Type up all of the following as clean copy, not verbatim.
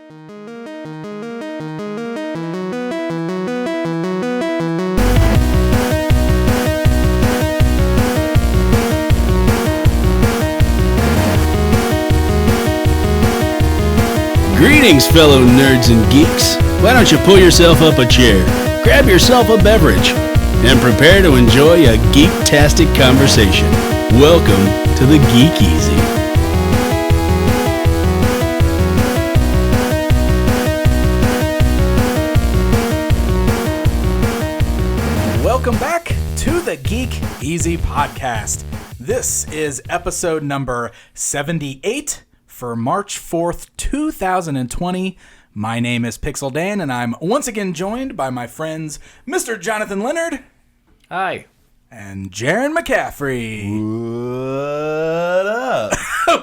Greetings, fellow nerds and geeks. Why don't you pull yourself up a chair, grab yourself a beverage, and prepare to enjoy a geek-tastic conversation. Welcome to the Geek Easy. Welcome back to the Geek Easy podcast. This is episode number 78 for March 4th, 2020. My name is Pixel Dan, and I'm once again joined by my friends Mr. Jonathan Leonard. Hi. And Jaron McCaffrey. What up?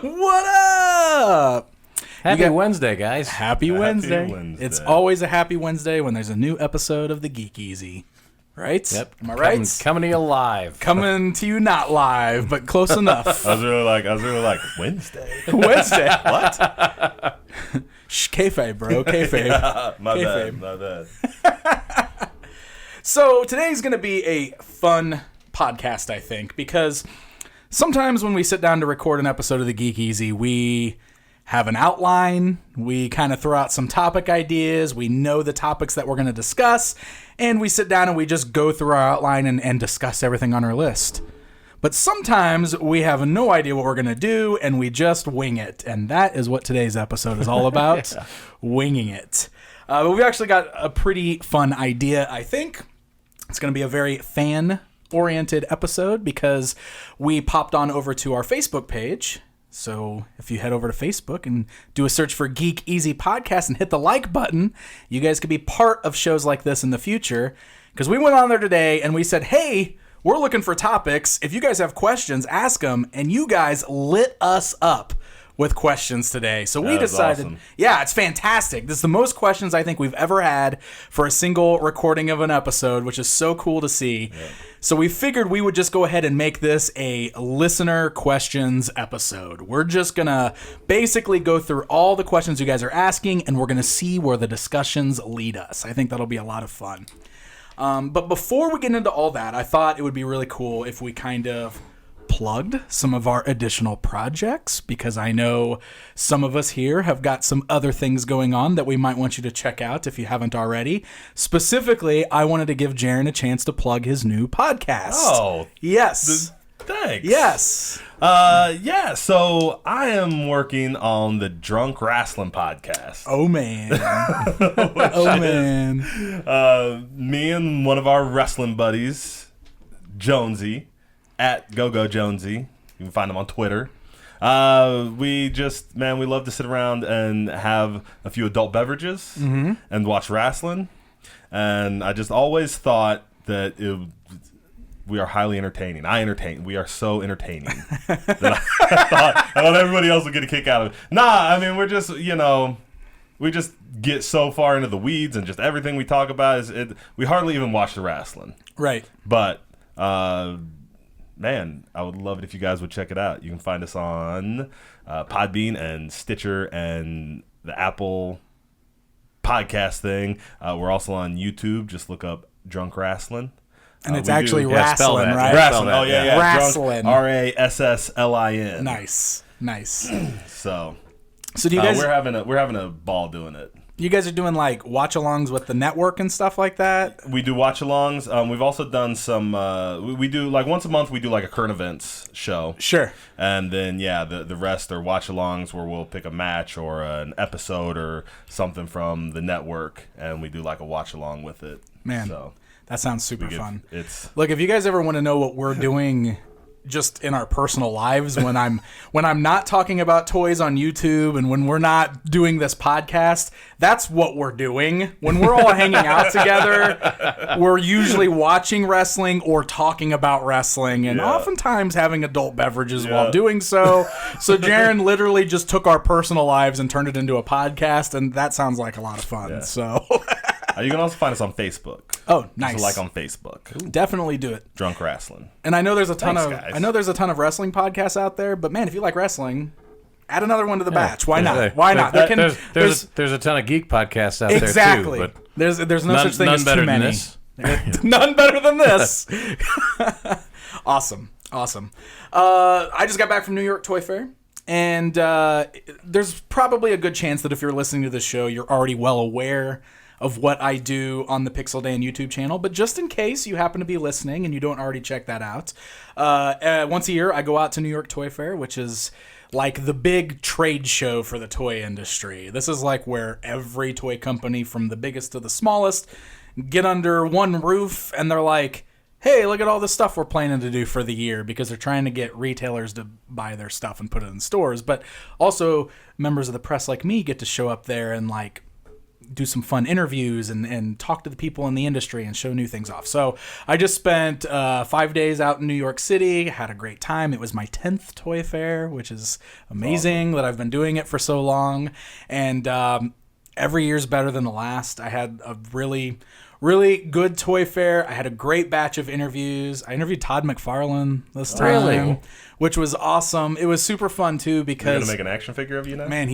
What up? Happy Wednesday, guys. Happy Wednesday. It's always a happy Wednesday when there's a new episode of the Geek Easy. Right? Yep. Am I right? Coming to you live. Coming to you not live, but close enough. I was really like Wednesday. Wednesday. What? Shh, kayfabe, bro. Kayfabe. Yeah, my bad. So today's going to be a fun podcast, I think, because sometimes when we sit down to record an episode of the Geek Easy, we have an outline, we kind of throw out some topic ideas, we know the topics that we're going to discuss, and we sit down and we just go through our outline and discuss everything on our list. But sometimes we have no idea what we're going to do, and we just wing it, and that is what today's episode is all about, winging it. But we've actually got a pretty fun idea, I think. It's going to be a very fan-oriented episode because we popped on over to our Facebook page. So if you head over to Facebook and do a search for Geek Easy Podcast and hit the like button, you guys could be part of shows like this in the future. Because we went on there today and we said, hey, we're looking for topics. If you guys have questions, ask them. And you guys lit us up with questions today. So we decided, awesome. Yeah, it's fantastic. This is the most questions I think we've ever had for a single recording of an episode, which is so cool to see. Yeah. So we figured we would just go ahead and make this a listener questions episode. We're just going to basically go through all the questions you guys are asking, and we're going to see where the discussions lead us. I think that'll be a lot of fun. But before we get into all that, I thought it would be really cool if we kind of plugged some of our additional projects, because I know some of us here have got some other things going on that we might want you to check out if you haven't already. Specifically, I wanted to give Jaron a chance to plug his new podcast. Oh, yes. Thanks. Yes. Yeah, so I am working on the Drunk Wrestling podcast. Oh, man. Oh, man. Me and one of our wrestling buddies, Jonesy, at GoGo Jonesy. You can find him on Twitter. We love to sit around and have a few adult beverages and watch wrestling. And I just always thought that we are highly entertaining. We are so entertaining that I thought everybody else would get a kick out of it. Nah, I mean, we're just, we just get so far into the weeds, and just everything we talk about we hardly even watch the wrestling. Right. But, man, I would love it if you guys would check it out. You can find us on Podbean and Stitcher and the Apple podcast thing. We're also on YouTube. Just look up Drunk Wrestling. And it's actually wrestling, right? Wrestling. Oh, yeah. Wrestling. Rasslin. Nice. So do you guys... we're having a ball doing it. You guys are doing like watch-alongs with the network and stuff like that? We do watch-alongs. We've also done some. We do like once a month. We do like a current events show. Sure. And then the rest are watch-alongs where we'll pick a match or an episode or something from the network, and we do like a watch-along with it. Man, so that sounds super fun. Look, if you guys ever want to know what we're doing just in our personal lives when I'm not talking about toys on YouTube and when we're not doing this podcast, that's what we're doing. When we're all hanging out together, we're usually watching wrestling or talking about wrestling, and oftentimes having adult beverages while doing so. So Jaron literally just took our personal lives and turned it into a podcast, and that sounds like a lot of fun. So you can also find us on Facebook. Oh, nice! Just like on Facebook. Ooh. Definitely do it. Drunk Wrestling. And I know there's a ton of wrestling podcasts out there, but man, if you like wrestling, Add another one to the batch. Why not? There's- Why not? There's a ton of geek podcasts out exactly. there too. There's no such thing as better too than many. this. None better than this. Awesome. I just got back from New York Toy Fair, and there's probably a good chance that if you're listening to this show, you're already well aware of what I do on the Pixel Dan YouTube channel. But just in case you happen to be listening and you don't already check that out, once a year I go out to New York Toy Fair, which is like the big trade show for the toy industry. This is like where every toy company from the biggest to the smallest get under one roof, and they're like, hey, look at all the stuff we're planning to do for the year, because they're trying to get retailers to buy their stuff and put it in stores. But also members of the press like me get to show up there and like do some fun interviews and talk to the people in the industry and show new things off. So I just spent 5 days out in New York City, had a great time. It was my 10th Toy Fair, which is amazing that I've been doing it for so long. And every year's better than the last. I had a really good Toy Fair. I had a great batch of interviews. I interviewed Todd McFarlane this time, Really? which was awesome. It was super fun too because You're gonna make an action figure of you now? man,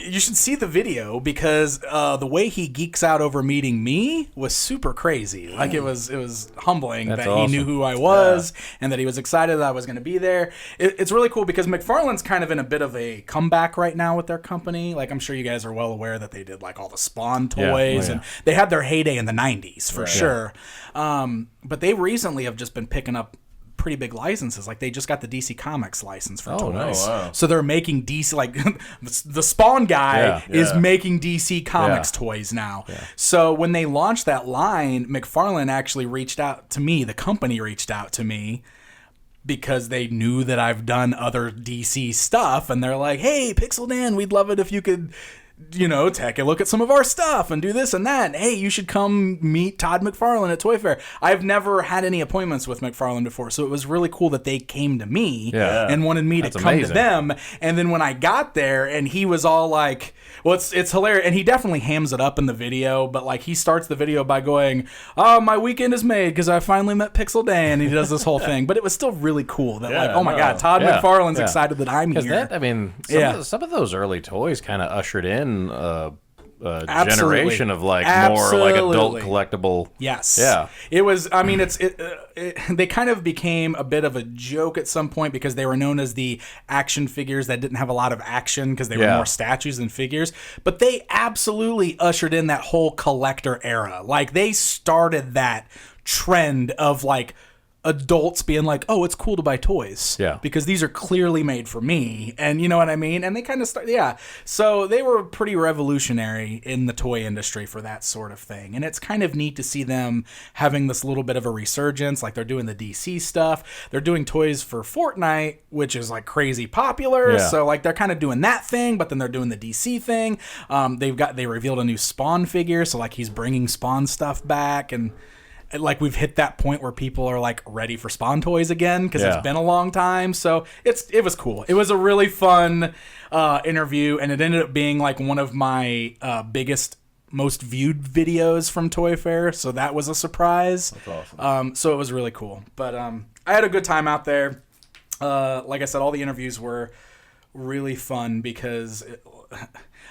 you should see the video, because the way he geeks out over meeting me was super crazy. Like it was humbling That's that awesome. he knew who I was and that he was excited that I was going to be there. It's really cool because McFarlane's kind of in a bit of a comeback right now with their company. Like I'm sure you guys are well aware that they did like all the Spawn toys and they had their heyday in the 90s for sure. But they recently have just been picking up pretty big licenses. Like they just got the DC Comics license for toys. nice. Wow. So they're making DC, like the Spawn guy is making DC Comics toys now. So when they launched that line, McFarlane actually reached out to me. The company reached out to me because they knew that I've done other DC stuff, and they're like, hey, Pixel Dan, we'd love it if you could, take a look at some of our stuff and do this and that. And, hey, you should come meet Todd McFarlane at Toy Fair. I've never had any appointments with McFarlane before, so it was really cool that they came to me and wanted me to come amazing. to them. And then when I got there, and he was all like, well, it's hilarious, and he definitely hams it up in the video, but like he starts the video by going, oh, my weekend is made because I finally met Pixel Dan. And he does this whole thing, but it was still really cool that my God, Todd McFarlane's excited that I'm here. Some of those early toys kind of ushered in a Absolutely. generation of more like Absolutely. adult collectible. Yes. Yeah. It was. I mean, they kind of became a bit of a joke at some point because they were known as the action figures that didn't have a lot of action because they were more statues than figures. But they absolutely ushered in that whole collector era. Like they started that trend of like adults being like, oh, it's cool to buy toys because these are clearly made for me, and you know what I mean. And they kind of so they were pretty revolutionary in the toy industry for that sort of thing, and it's kind of neat to see them having this little bit of a resurgence. Like they're doing the DC stuff, they're doing toys for Fortnite, which is like crazy popular, so like they're kind of doing that thing, but then they're doing the DC thing. They revealed a new Spawn figure, so like he's bringing Spawn stuff back, and like we've hit that point where people are like ready for Spawn toys again because it's been a long time. So it was cool. It was a really fun interview, and it ended up being like one of my biggest, most viewed videos from Toy Fair. So that was a surprise. That's awesome. So it was really cool. But I had a good time out there. Like I said, all the interviews were really fun because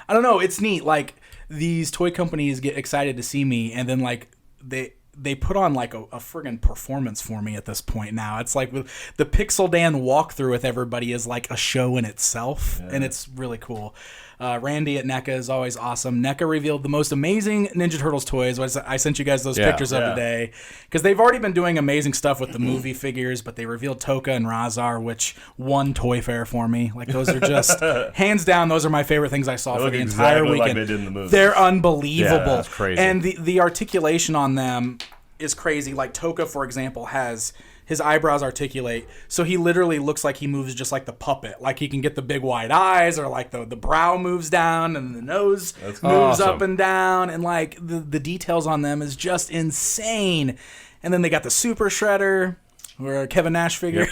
I don't know. It's neat. Like these toy companies get excited to see me, and then like they put on like a friggin' performance for me at this point now. It's like with the Pixel Dan walkthrough with everybody is like a show in itself, and it's really cool. Randy at NECA is always awesome. NECA revealed the most amazing Ninja Turtles toys. I sent you guys those pictures of today because they've already been doing amazing stuff with the movie figures, but they revealed Toka and Razar, which won Toy Fair for me. Like those are just hands down, those are my favorite things I saw for the entire weekend. Like they did in the movies. They're unbelievable. Yeah, that's crazy. And the articulation on them is crazy. Like Toka, for example, has his eyebrows articulate, so he literally looks like he moves just like the puppet. Like he can get the big wide eyes, or like the brow moves down and the nose moves up and down, and like the details on them is just insane. And then they got the Super Shredder, or Kevin Nash figure.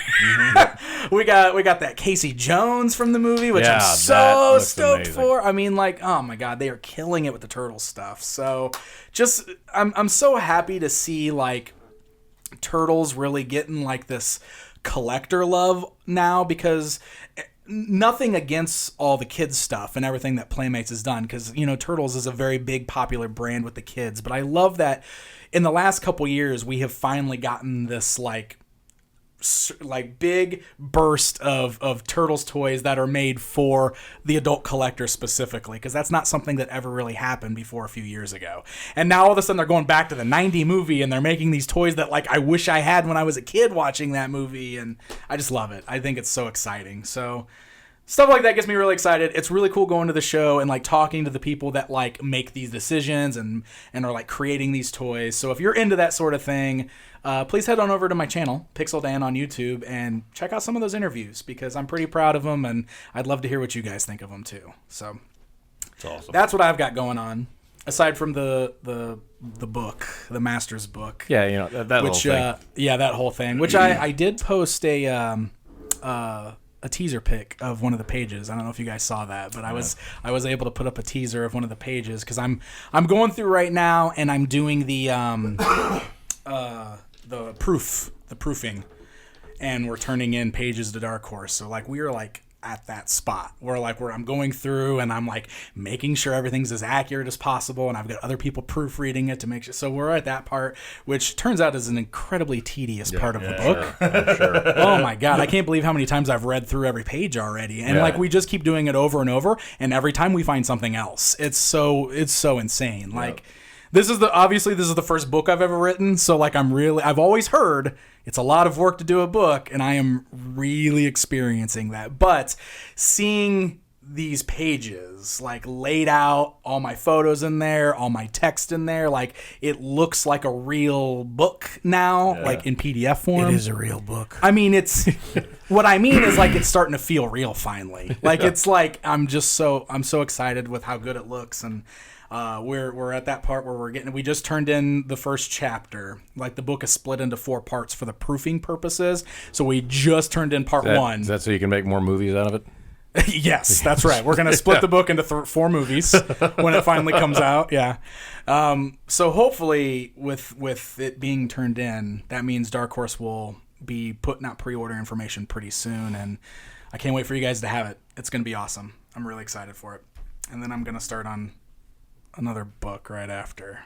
we got that Casey Jones from the movie, which I'm so stoked for. I mean, like, oh my God, they are killing it with the turtle stuff. So just I'm so happy to see like Turtles really getting like this collector love now, because nothing against all the kids stuff and everything that Playmates has done, because Turtles is a very big popular brand with the kids, but I love that in the last couple years we have finally gotten this like big burst of Turtles toys that are made for the adult collector specifically, because that's not something that ever really happened before a few years ago. And now all of a sudden they're going back to the 90 movie and they're making these toys that like I wish I had when I was a kid watching that movie, and I just love it. I think it's so exciting. So stuff like that gets me really excited. It's really cool going to the show and like talking to the people that like make these decisions and are like creating these toys. So if you're into that sort of thing, please head on over to my channel, Pixel Dan on YouTube, and check out some of those interviews, because I'm pretty proud of them and I'd love to hear what you guys think of them too. So It's awesome. that's what I've got going on, aside from the book, the Master's book. Yeah, that Which whole thing. that whole thing. Which I did post a teaser pic of one of the pages. I don't know if you guys saw that, but I was able to put up a teaser of one of the pages, because I'm going through right now and I'm doing the proofing, and we're turning in pages to Dark Horse. So like we are like at that spot where I'm going through and I'm like making sure everything's as accurate as possible, and I've got other people proofreading it to make sure. So we're at that part, which turns out is an incredibly tedious part of the book. Sure. Oh my God, I can't believe how many times I've read through every page already, and like we just keep doing it over and over, and every time we find something else. It's so insane. Like this is the first book I've ever written, so like I've always heard it's a lot of work to do a book, and I am really experiencing that. But seeing these pages like laid out, all my photos in there, all my text in there, like it looks like a real book now, like in PDF form. It is a real book. I mean, it's what I mean is like it's starting to feel real finally. Like it's like I'm so excited with how good it looks, and we're at that part where we just turned in the first chapter. Like the book is split into 4 parts for the proofing purposes, so we just turned in part 1. Is that so you can make more movies out of it? Yes, that's right. We're going to split the book into 4 movies when it finally comes out. Yeah. So hopefully with it being turned in, that means Dark Horse will be putting out pre-order information pretty soon, and I can't wait for you guys to have it. It's going to be awesome. I'm really excited for it. And then I'm going to start on another book right after.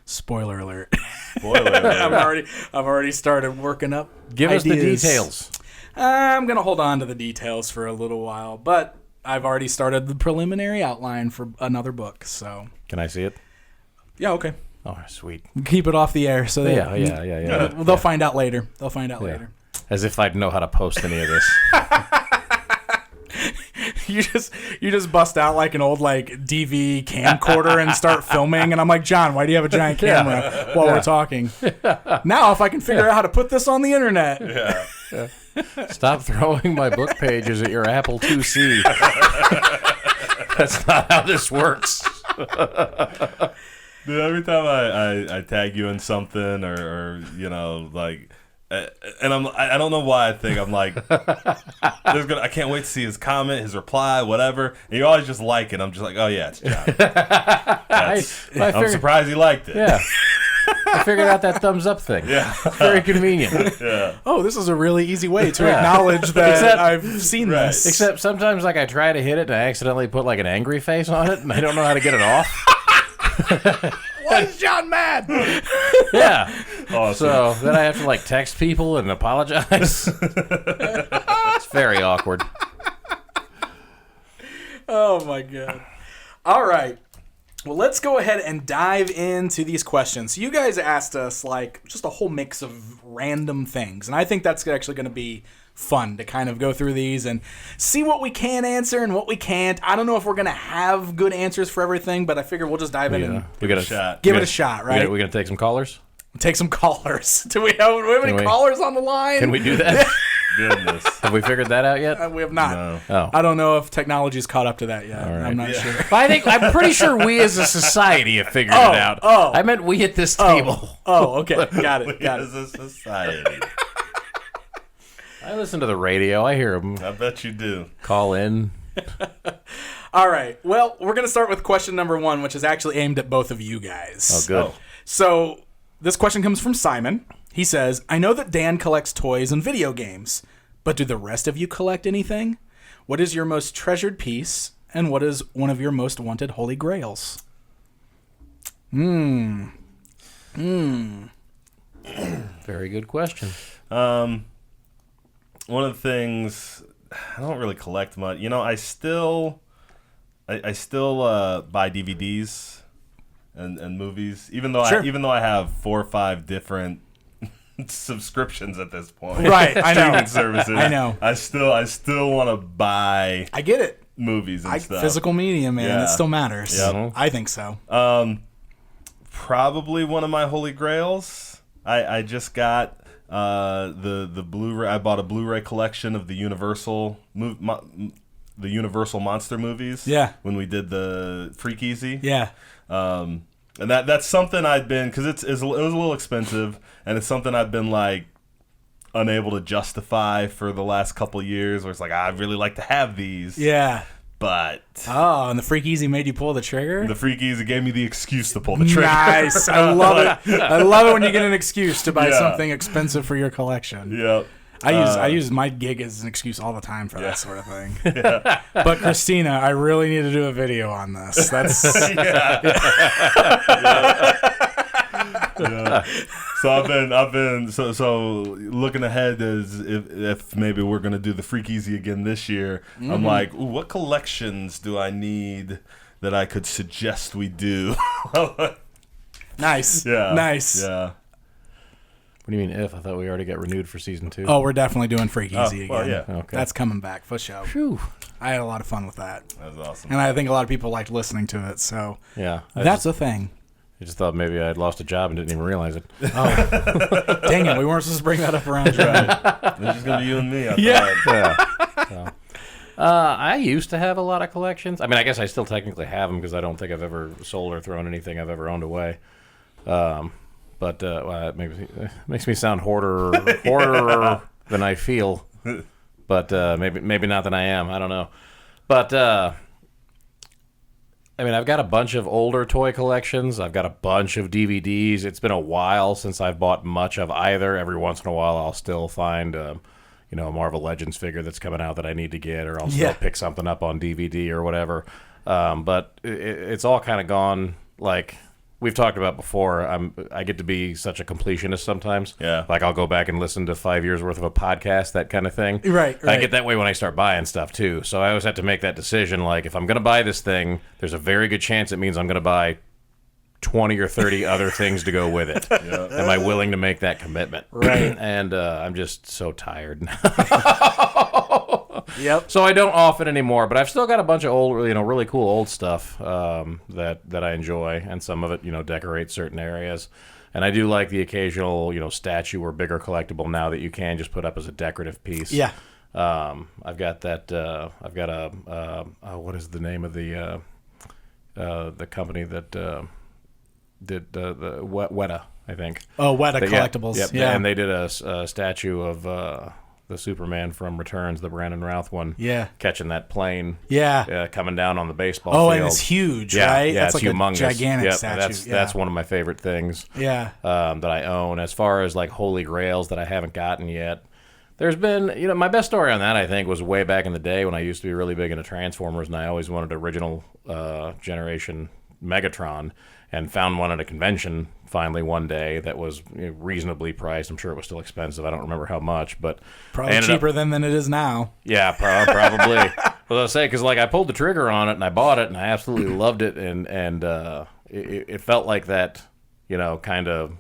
Spoiler alert. Spoiler alert. I've already started working up Give ideas. us the details. I'm going to hold on to the details for a little while, but I've already started the preliminary outline for another book, so. Can I see it? Yeah, okay. Oh, sweet. Keep it off the air, so they, Yeah. they'll find out later. They'll find out later. As if I'd know how to post any of this. You just bust out like an old like DV camcorder and start filming, and I'm like, John, why do you have a giant camera while we're talking? Now, if I can figure out how to put this on the internet. Yeah. Stop throwing my book pages at your Apple IIc. That's not how this works. Dude, every time I tag you in something or like, and I don't know why I think I'm like, I can't wait to see his comment, his reply, whatever. And you always just like it. I'm just like, oh yeah, it's John. I'm surprised he liked it. Yeah. I figured out that thumbs up thing. Yeah. It's very convenient. Yeah. Oh, this is a really easy way to acknowledge that I've seen this. Except sometimes like I try to hit it and I accidentally put like an angry face on it and I don't know how to get it off. Why is John mad? Yeah. Awesome. So then I have to like text people and apologize. It's very awkward. Oh my God. All right. Well, let's go ahead and dive into these questions. So you guys asked us like just a whole mix of random things, and I think that's actually going to be fun to kind of go through these and see what we can answer and what we can't. I don't know if we're going to have good answers for everything, but I figure we'll just dive in and We got give it a shot, right? We're going to take some callers? Take some callers. Do we have any callers on the line? Can we do that? Goodness. Have we figured that out yet? We have not. No. Oh. I don't know if technology's caught up to that yet. All right. I'm not sure. But I'm pretty sure we as a society have figured it out. Oh. I meant we at this table. Oh, okay. Got it. As a society. I listen to the radio. I hear them I bet you do. call in. All right. Well, we're going to start with question number 1, which is actually aimed at both of you guys. Oh, good. So this question comes from Simon. He says, I know that Dan collects toys and video games, but do the rest of you collect anything? What is your most treasured piece, and what is one of your most wanted holy grails? Very good question. One of the things, I don't really collect much. You know, I still buy DVDs and movies, even though I have 4 or 5 different subscriptions at this point. Right, I know. Streaming services. I know. I still want to buy. I get it. Movies and stuff. Physical media, man. Yeah. It still matters. Yep. I think so. Probably one of my holy grails. I just got the Blu-ray. I bought a Blu-ray collection of the Universal monster movies. Yeah. When we did the Freak Easy. Yeah. And that's something I'd been, because it was a little expensive, and it's something I've been like unable to justify for the last couple years, where it's like, I'd really like to have these. Yeah. But Oh, and the Freak Easy made you pull the trigger? the Freak Easy gave me the excuse to pull the trigger. Nice. I love it. I love it when you get an excuse to buy Yeah. something expensive for your collection. Yep. I use my gig as an excuse all the time for that sort of thing. But Christina, I really need to do a video on this. That's Yeah. So I've been so looking ahead as if maybe we're gonna do the Freak Easy again this year. I'm like, ooh, what collections do I need that I could suggest we do? nice. Yeah. Nice. Yeah. What do you mean if? I thought we already got renewed for season 2. Oh, we're definitely doing Freak Easy well, again. yeah. Okay. That's coming back for sure. Phew. I had a lot of fun with that. That was awesome. And I think a lot of people liked listening to it, so Yeah. that's a thing. I just thought maybe I had lost a job and didn't even realize it. Dang it, we weren't supposed to bring that up around you. It's just gonna be you and me. I Yeah. thought. Yeah. I used to have a lot of collections. I mean, I guess I still technically have them because I don't think I've ever sold or thrown anything I've ever owned away. Well, it makes me sound hoarder than I feel. But maybe not than I am. I don't know. But I mean, I've got a bunch of older toy collections. I've got a bunch of DVDs. It's been a while since I've bought much of either. Every once in a while, I'll still find, a Marvel Legends figure that's coming out that I need to get, or I'll still pick something up on DVD or whatever. But it's all kind of gone, like we've talked about before. I get to be such a completionist sometimes. Yeah. Like I'll go back and listen to 5 years worth of a podcast, that kind of thing. Right. I get that way when I start buying stuff too. So I always have to make that decision. Like if I'm going to buy this thing, there's a very good chance it means I'm going to buy 20 or 30 other things to go with it. Yeah. Am I willing to make that commitment? Right. And I'm just so tired now. Yep. So I don't often anymore, but I've still got a bunch of old, really cool old stuff that I enjoy, and some of it, decorates certain areas. And I do like the occasional, statue or bigger collectible now that you can just put up as a decorative piece. Yeah. I've got that. I've got a. What is the name of the company that did the Weta? I think. Oh, Weta Collectibles. Yep, yeah. And they did a statue of the Superman from Returns, the Brandon Routh one. Yeah. Catching that plane. Yeah. Coming down on the baseball Oh, field. and it's huge, Yeah, right? yeah, That's it's like humongous. a gigantic Yep, statue. That's one of my favorite things. Yeah. That I own. As far as like holy grails that I haven't gotten yet, there's been, my best story on that, I think, was way back in the day when I used to be really big into Transformers, and I always wanted original generation Megatron, and found one at a convention finally one day that was reasonably priced. I'm sure it was still expensive. I don't remember how much, but Probably cheaper than it is now. Yeah, probably. Well, I'll say, because I pulled the trigger on it and I bought it and I absolutely loved it, and it felt like that, kind of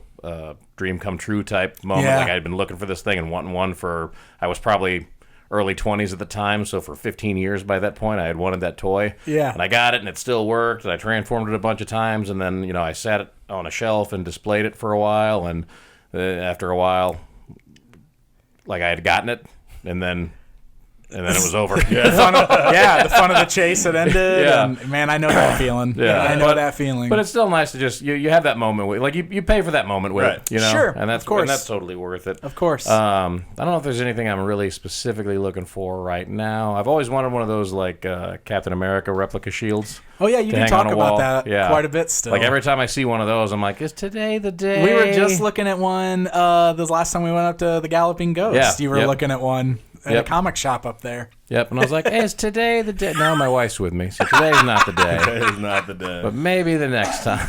dream come true type moment. Yeah. Like I'd been looking for this thing and wanting one for, I was probably early 20s at the time, so for 15 years by that point I had wanted that toy. Yeah. And I got it and it still worked, and I transformed it a bunch of times, and then I sat it on a shelf and displayed it for a while, and after a while, like I had gotten it, and then it was over. The fun of the chase had ended. Yeah. And man, I know that feeling. Yeah. I know that feeling. But it's still nice to just you have that moment with, like you pay for that moment with Right. it, Sure, and that's of course. and that's totally worth it. Of course. I don't know if there's anything I'm really specifically looking for right now. I've always wanted one of those like Captain America replica shields. Oh yeah, you to do hang talk on a about wall. that Yeah. quite a bit still. Like every time I see one of those, I'm like, is today the day? We were just looking at one the last time we went up to the Galloping Ghost. Yeah, You were yep. looking at one. at a comic shop up there. Yep, and I was like, hey, is today the day? No, my wife's with me, so today's not the day. Today is not the day. But maybe the next time.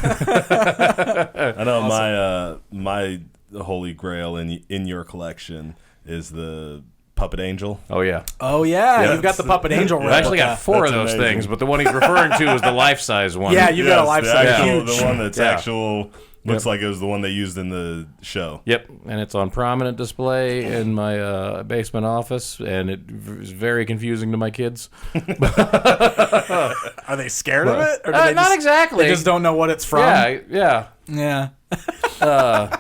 I know my holy grail in your collection is the Puppet Angel. Oh, yeah. Oh, yeah. You've got the Puppet Angel I actually replica. got 4 of those things, but the one he's referring to is the life-size one. Yeah, you got a life-size huge. huge. The one that's actual... Looks like it was the one they used in the show. Yep, and it's on prominent display in my basement office, and it is very confusing to my kids. Are they scared of it? Or do they Not exactly. They just don't know what it's from? Yeah. Yeah.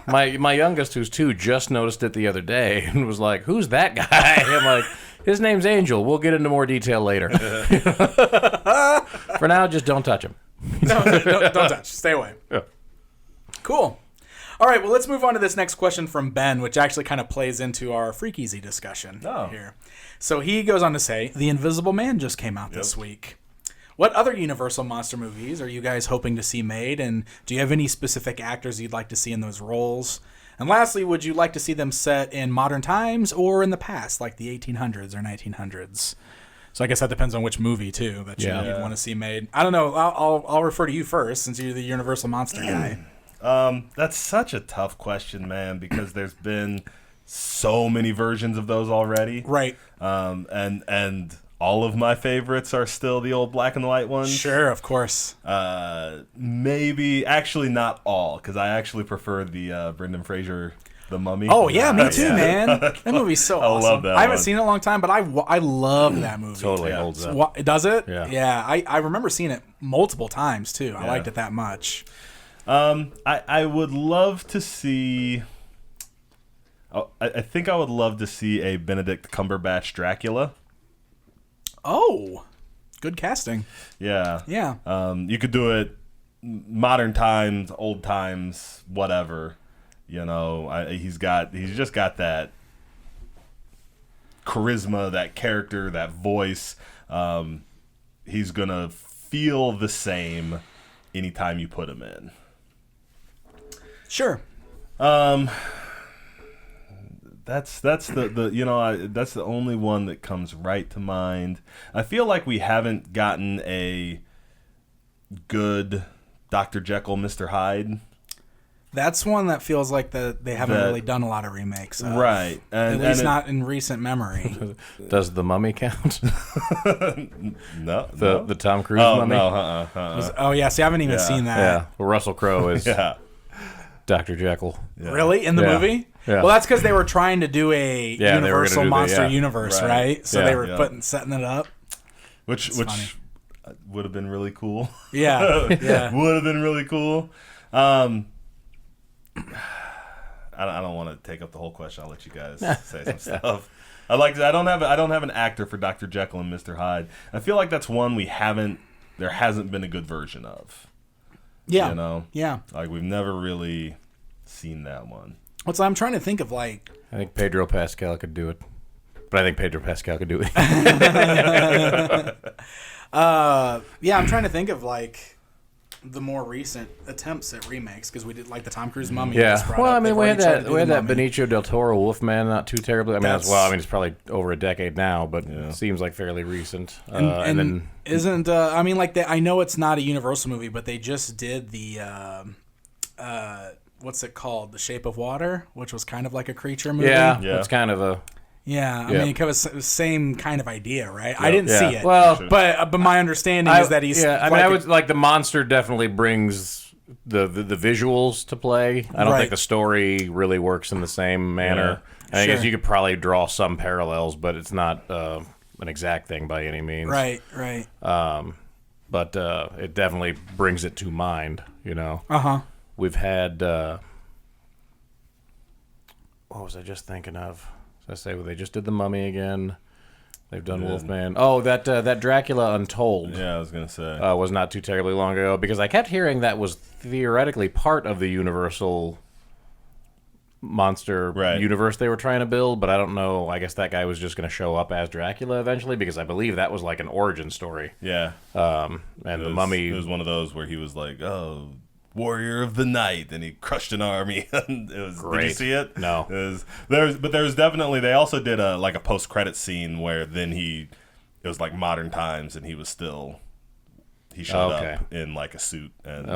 My youngest, who's 2, just noticed it the other day and was like, "Who's that guy?" I'm like, "His name's Angel. We'll get into more detail later." For now, just don't touch him. No, don't touch. Stay away. Yeah. Cool. All right, well, let's move on to this next question from Ben, which actually kind of plays into our Freakeasy discussion here. So he goes on to say, The Invisible Man just came out this week. What other Universal monster movies are you guys hoping to see made, and do you have any specific actors you'd like to see in those roles? And lastly, would you like to see them set in modern times or in the past, like the 1800s or 1900s? So I guess that depends on which movie, too, that you'd want to see made. I don't know. I'll refer to you first, since you're the Universal monster guy. That's such a tough question, man, because there's been so many versions of those already. Right. And all of my favorites are still the old black and white ones. Sure, of course. Maybe, actually not all, because I actually prefer the Brendan Fraser, The Mummy. Oh, yeah, me too, man. That movie's so awesome. love that I haven't one. seen it in a long time, but I love that movie. Totally holds up. Does it? Yeah. Yeah, I remember seeing it multiple times, too. I liked it that much. I would love to see... I think I would love to see a Benedict Cumberbatch Dracula. Oh, good casting. Yeah. Yeah. You could do it modern times, old times, whatever. You know, he's just got that charisma, that character, that voice. He's gonna feel the same anytime you put him in. Sure. That's the that's the only one that comes right to mind. I feel like we haven't gotten a good Dr. Jekyll, Mr. Hyde. That's one that feels like they haven't really done a lot of remakes of. Right. At least not in recent memory. Does The Mummy count? No. The Tom Cruise Oh, Mummy? no. Oh, yeah. See, I haven't even seen that. Yeah. Well, Russell Crowe is Yeah. Dr. Jekyll. Yeah. Really? In the Yeah. movie? Yeah. Well, that's because they were trying to do a Yeah, they were gonna Universal do Monster yeah. Universe, Right. right? So Yeah. they were Yeah. setting it up. Which funny. would have been really cool. Yeah. Yeah. Would have been really cool. I don't want to take up the whole question. I'll let you guys say some stuff. I don't have an actor for Dr. Jekyll and Mr. Hyde. I feel like that's one there hasn't been a good version of. Yeah. You know? Yeah. Like we've never really seen that one. Well, so I'm trying to think of like. I think Pedro Pascal could do it. But I think Pedro Pascal could do it. Yeah, I'm trying to think of like the more recent attempts at remakes because we did like the Tom Cruise Mummy. Yeah. Well, I mean, They've we had already tried to that do we had the that Mummy. Benicio del Toro Wolfman not too terribly. I mean, That's- it's probably over a decade now, but it seems like fairly recent. And then isn't I mean like I know it's not a Universal movie, but they just did the what's it called? The Shape of Water, which was kind of like a creature movie. yeah, Yeah. it's kind of a Yeah, I Yeah. mean, it was the same kind of idea, right? I didn't Yeah. see it. Well, but my understanding is that he's. yeah. I mean, like I would like the monster definitely brings the visuals to play. I don't Right. think the story really works in the same manner. I guess Sure. you could probably draw some parallels, but it's not an exact thing by any means. Right. But it definitely brings it to mind. You know. We've had what was I just thinking of? As I say, well, they just did the Mummy again. They've done Wolfman. Oh, that Dracula Untold. Yeah, I was gonna say. Was not too terribly long ago because I kept hearing that was theoretically part of the Universal monster universe they were trying to build, but I don't know. I guess that guy was just going to show up as Dracula eventually because I believe that was like an origin story. Yeah. And the Mummy. It was one of those where he was like, "Oh, warrior of the night, and he crushed an army. It was Great. Did you see it? No. There was definitely, they also did a post-credit scene where then it was like modern times, and he showed up in like a suit and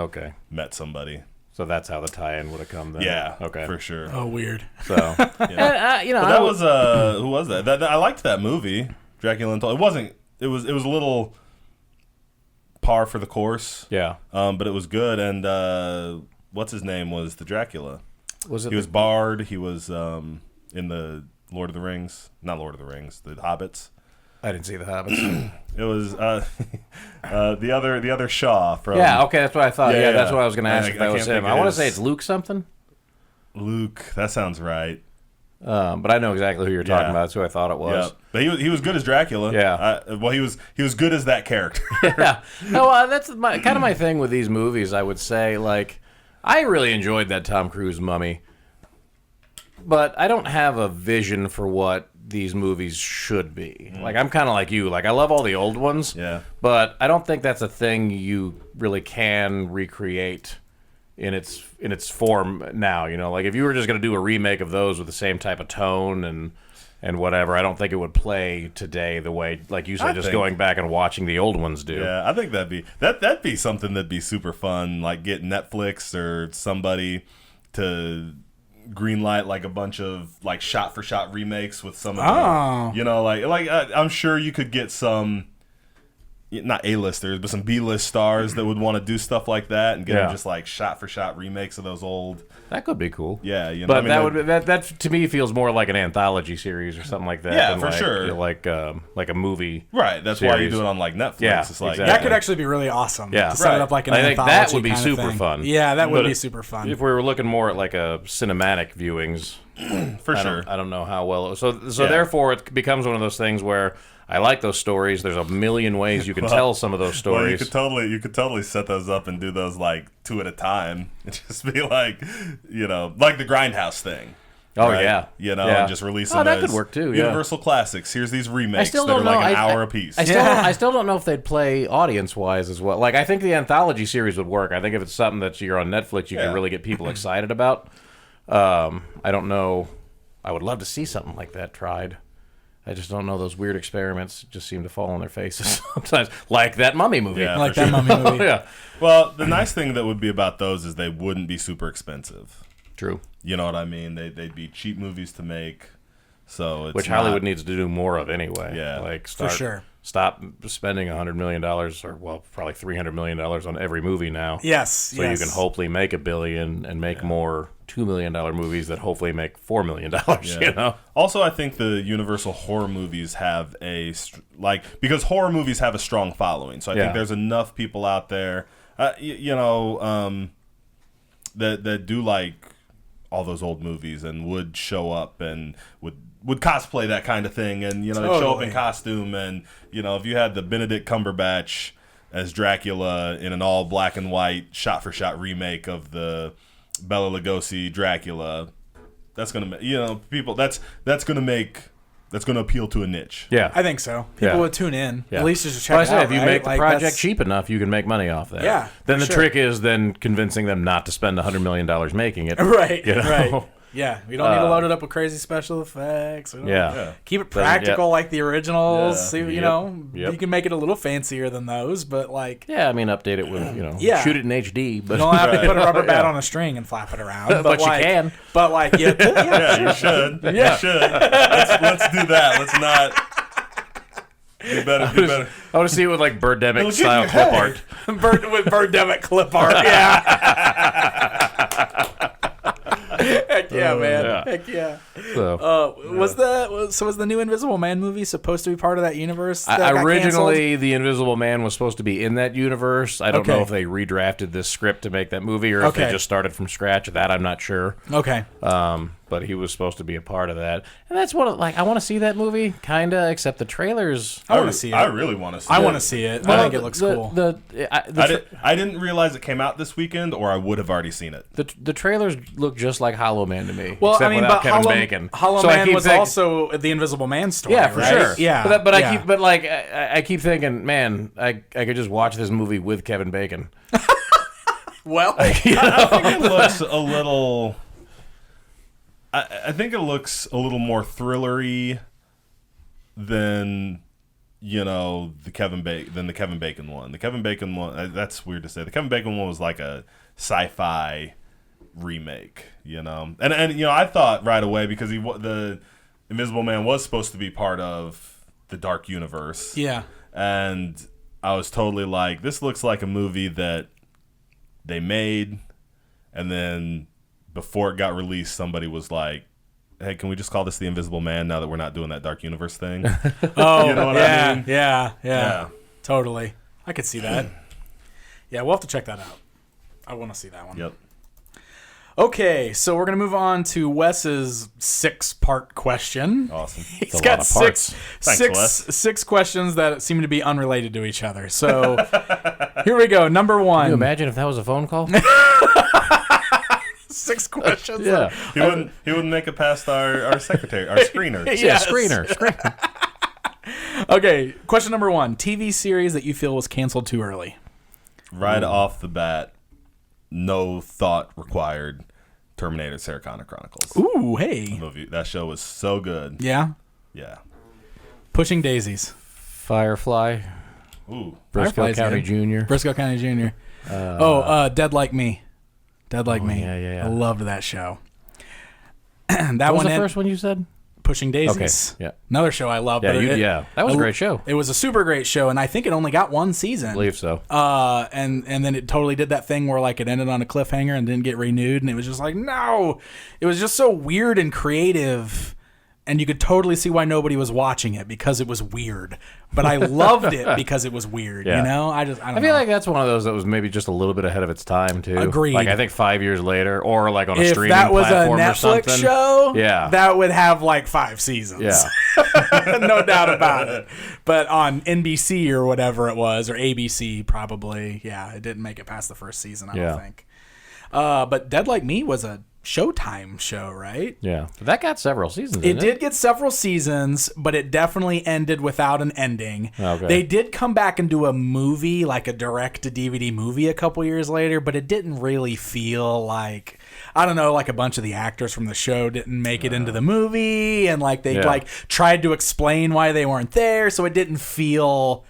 met somebody. So that's how the tie-in would have come then. Yeah, okay, for sure. Oh, weird. So Yeah. you know, But that was who was that? I liked that movie, Dracula Untold. It was a little par for the course. Yeah. But it was good. And what's his name was the Dracula? Was it? He was Bard. He was in the Lord of the Rings, not Lord of the Rings, the Hobbits. I didn't see the Hobbits. It was the other Shaw from. Yeah. Okay, that's what I thought. Yeah, that's yeah. what I was going to ask I if that was can't him. think I of want to his- say it's Luke something. Luke. That sounds right. But I know exactly who you're talking Yeah. about. That's who I thought it was. Yeah, but he was good as Dracula. Yeah. He was good as that character. Yeah. No, that's kind of my thing with these movies. I would say, like, I really enjoyed that Tom Cruise Mummy, but I don't have a vision for what these movies should be. Like, I'm kind of like you. Like, I love all the old ones. Yeah. But I don't think that's a thing you really can recreate in its form now. You know, like if you were just going to do a remake of those with the same type of tone and whatever, I don't think it would play today the way, like you said, just going back and watching the old ones do. Yeah, I think that'd be something that'd be super fun. Like get Netflix or somebody to greenlight like a bunch of like shot for shot remakes with some of the, you know, like I'm sure you could get some, not A-listers, but some B-list stars that would want to do stuff like that and get them just like shot for shot remakes of those old. That could be cool. Yeah, you know, but I mean, that to me feels more like an anthology series or something like that. Yeah, than for sure. Like a movie. Right, that's why you series. do it on like Netflix. Yeah, It's like exactly. That could actually be really awesome. Yeah. To set it up like an I think anthology that would be kind of super thing. fun. Yeah, that would But be super fun. If we were looking more at like a cinematic viewings, for sure. I don't know how well. So therefore, it becomes one of those things where I like those stories. There's a million ways you can tell some of those stories. Well, you could totally set those up and do those like 2 at a time. And just be like, you know, like the Grindhouse thing. Oh right? yeah, you know, yeah. and just release them that as could work too. Yeah. Universal classics. Here's these I remakes still that are don't know. like an hour a piece. I still don't know if they'd play audience-wise as well. Like, I think the anthology series would work. I think if it's something that you're on Netflix, you can really get people excited about. I don't know. I would love to see something like that tried. I just don't know. Those weird experiments just seem to fall on their faces sometimes, like that Mummy movie. Yeah, like for that sure. Mummy movie. Yeah, Well, the nice thing that would be about those is they wouldn't be super expensive. true. You know what I mean? They'd be cheap movies to make. So it's Which not- Hollywood needs to do more of anyway. Yeah. like For sure. Stop spending $100 million, or probably $300 million on every movie now. Yes. So you can hopefully make $1 billion and make more $2 million movies that hopefully make $4 million. You know. Also, I think the Universal horror movies have because horror movies have a strong following. So I think there's enough people out there, that do like all those old movies and would show up and would cosplay that kind of thing, and they'd show up in costume, and if you had the Benedict Cumberbatch as Dracula in an all black and white shot for shot remake of the Bela Lugosi Dracula, that's gonna people that's gonna appeal to a niche. Yeah, I think so. People Yeah. would tune in. Yeah. At least just to check Well, I it say, out. if you right? make the Like, project that's- cheap enough, you can make money off that. Yeah, Then for the sure. trick is then convincing them not to spend $100 million making it. Right. You know? Right. Yeah, we don't need to load it up with crazy special effects. We don't- Yeah. Keep it practical like the originals. Yeah. See, Yep. you can make it a little fancier than those, but like Yeah, I mean, update it with Yeah. shoot it in HD, but you don't have to Right. put a rubber bat on a string and flap it around. But you like, can. But like, yeah, Yeah, you should. Yeah. You should. Let's do that. Let's not. You better. I want to see it with like Birdemic It'll style get clip your art. with Birdemic clip art. Yeah. Heck yeah, man. Yeah. Heck yeah. So. Was the new Invisible Man movie supposed to be part of that universe? That got Originally, the Invisible Man was supposed to be in that universe. I don't know Okay. if they redrafted this script to make that movie or if they Okay. just started from scratch. That I'm not sure. canceled? Okay. But he was supposed to be a part of that, and that's what I want to see that movie, kinda. Except the trailers. I want to see it. I really want to see it. I want to see it. I think it looks cool. I didn't realize it came out this weekend, or I would have already seen it. The trailers look just like Hollow Man to me. Well, except I mean, without but Kevin Bacon. Hollow So I Man keep was thinking- also the Invisible Man story. Yeah, for right? sure. Yeah, but I keep thinking, man, I could just watch this movie with Kevin Bacon. Well, I think it looks a little. I think it looks a little more thrillery than the Kevin Bacon one. The Kevin Bacon one, that's weird to say. The Kevin Bacon one was like a sci-fi remake, and I thought right away because the Invisible Man was supposed to be part of the Dark Universe. Yeah. And I was totally like, this looks like a movie that they made, and then before it got released, somebody was like, hey, can we just call this The Invisible Man now that we're not doing that Dark Universe thing? Oh, you know what yeah, I mean? Yeah. Totally. I could see that. Yeah, we'll have to check that out. I want to see that one. Yep. Okay, so we're going to move on to Wes's 6-part question. Awesome. He's got Thanks, Wes. 6 questions that seem to be unrelated to each other. So here we go. Number 1. Can you imagine if that was a phone call? 6 questions. Yeah. He wouldn't make it past our secretary, our screener. Yeah, screener. Okay, question number 1. TV series that you feel was canceled too early. Right off the bat, no thought required. Terminator: Sarah Connor Chronicles. Ooh, hey. Movie. That show was so good. Yeah. Yeah. Pushing Daisies. Firefly. Ooh. Briscoe Firefly's County good. Jr. Briscoe County Jr. Dead Like Me. Dead Like Me. Yeah. I loved that show. That What was one the first one you said? Pushing Daisies. Okay, yeah. Another show I loved. Yeah, but that was a great show. It was a super great show, and I think it only got 1 season. I believe so. And then it totally did that thing where like it ended on a cliffhanger and didn't get renewed, and it was just like, no. It was just so weird and creative, and you could totally see why nobody was watching it because it was weird. But I loved it because it was weird. Yeah. I don't know. I feel like that's one of those that was maybe just a little bit ahead of its time too. Agreed. Like I think 5 years later, or like on a if streaming that was a platform or Netflix something. show, Yeah. that would have like 5 seasons. Yeah. No doubt about it. But on NBC or whatever it was, or ABC probably, yeah, it didn't make it past the first season, I don't think. But Dead Like Me was a Showtime show, right? Yeah. That got several seasons, It didn't did get several seasons, but it definitely ended without an ending. Okay. They did come back and do a movie, like a direct-to-DVD movie a couple years later, but it didn't really feel like, I don't know, like a bunch of the actors from the show didn't make it into the movie, and like they like tried to explain why they weren't there, so it didn't feel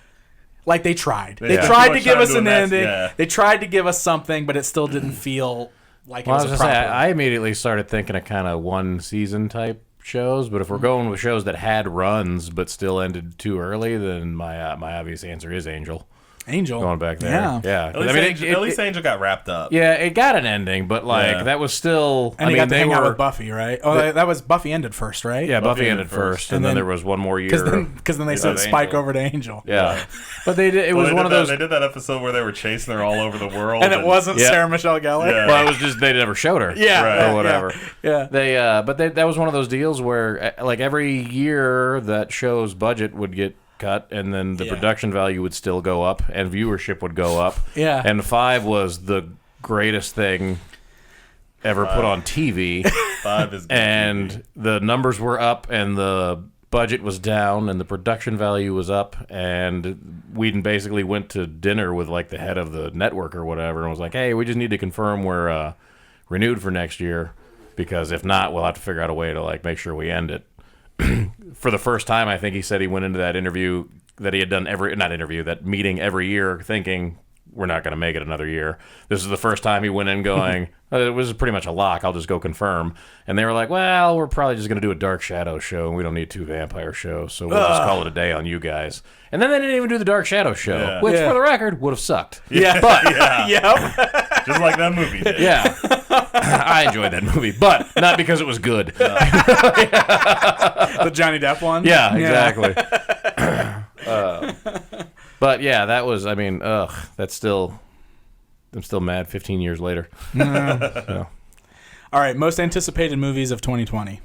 like they tried. They tried to give us an ending. Yeah. They tried to give us something, but it still didn't feel like it Well, was I a was gonna proper. say, I immediately started thinking of kind of 1 season type shows, but if we're going with shows that had runs but still ended too early, then my obvious answer is Angel. Angel. Going back there. Yeah. At least Angel got wrapped up. Yeah, it got an ending, but like that was still. And he got to hang out with Buffy, right? Oh, that was Buffy ended first, right? Yeah, Buffy ended first, and then there was one more year. Because then they sent Spike over to Angel. Yeah, but they did. It was one of those. They did that episode where they were chasing her all over the world, and it wasn't Sarah Michelle Gellar. Yeah. Well, it was just they never showed her. Yeah, or whatever. Yeah. That was one of those deals where like every year that show's budget would get cut, and then the production value would still go up, and viewership would go up. Yeah. And 5 was the greatest thing ever put on TV. 5 is good and TV. The numbers were up, and the budget was down, and the production value was up, and Whedon basically went to dinner with like the head of the network or whatever, and was like, "Hey, we just need to confirm we're renewed for next year, because if not, we'll have to figure out a way to like make sure we end it." For the first time, I think he said he went into that interview that he had done that meeting every year thinking we're not going to make it another year. This is the first time he went in going, it was pretty much a lock, I'll just go confirm. And they were like, well, we're probably just going to do a Dark Shadow show, and we don't need 2 vampire shows, so we'll just call it a day on you guys. And then they didn't even do the Dark Shadow show, which, for the record, would have sucked. Yeah. But, Just like that movie did. yeah. I enjoyed that movie, but not because it was good. The Johnny Depp one? Yeah, exactly. But yeah, that was, I mean, I'm still mad 15 years later. So. All right, most anticipated movies of 2020.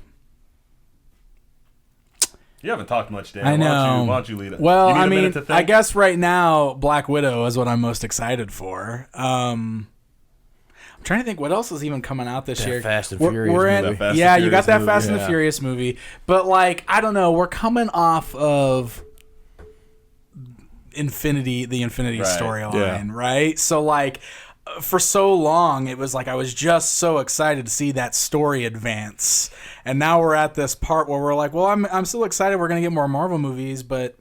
You haven't talked much, Dan. I know. Why don't you lead it? Well, You need I a minute mean, to think? I guess right now Black Widow is what I'm most excited for. I'm trying to think what else is even coming out this year. Fast and We're Furious in, movie. Fast yeah, and you got Furious that Fast movie, and the Furious movie, but like I don't know, we're coming off of the Infinity Right. storyline, right? So like for so long, it was like I was just so excited to see that story advance. And now we're at this part where we're like, well, I'm still excited we're going to get more Marvel movies, but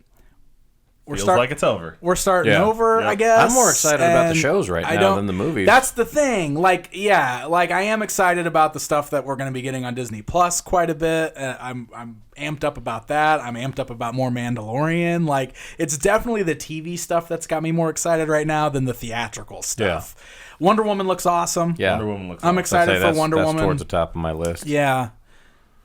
Feels like it's over. We're starting over, I guess. I'm more excited about the shows right now than the movies. That's the thing. Like, yeah, like I am excited about the stuff that we're going to be getting on Disney Plus quite a bit. I'm amped up about that. I'm amped up about more Mandalorian. Like, it's definitely the TV stuff that's got me more excited right now than the theatrical stuff. Yeah. Wonder Woman looks awesome. Yeah. Wonder Woman looks I'm awesome. excited for Wonder Woman. That's towards the top of my list. Yeah.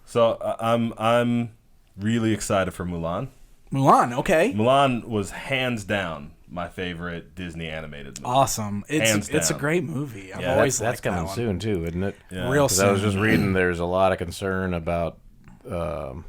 So I'm really excited for Mulan. Mulan, okay. Mulan was hands down my favorite Disney animated movie. Awesome. It's a great movie. I've always that's liked coming that soon too, isn't it? Yeah. Real soon. I was just reading there's a lot of concern about the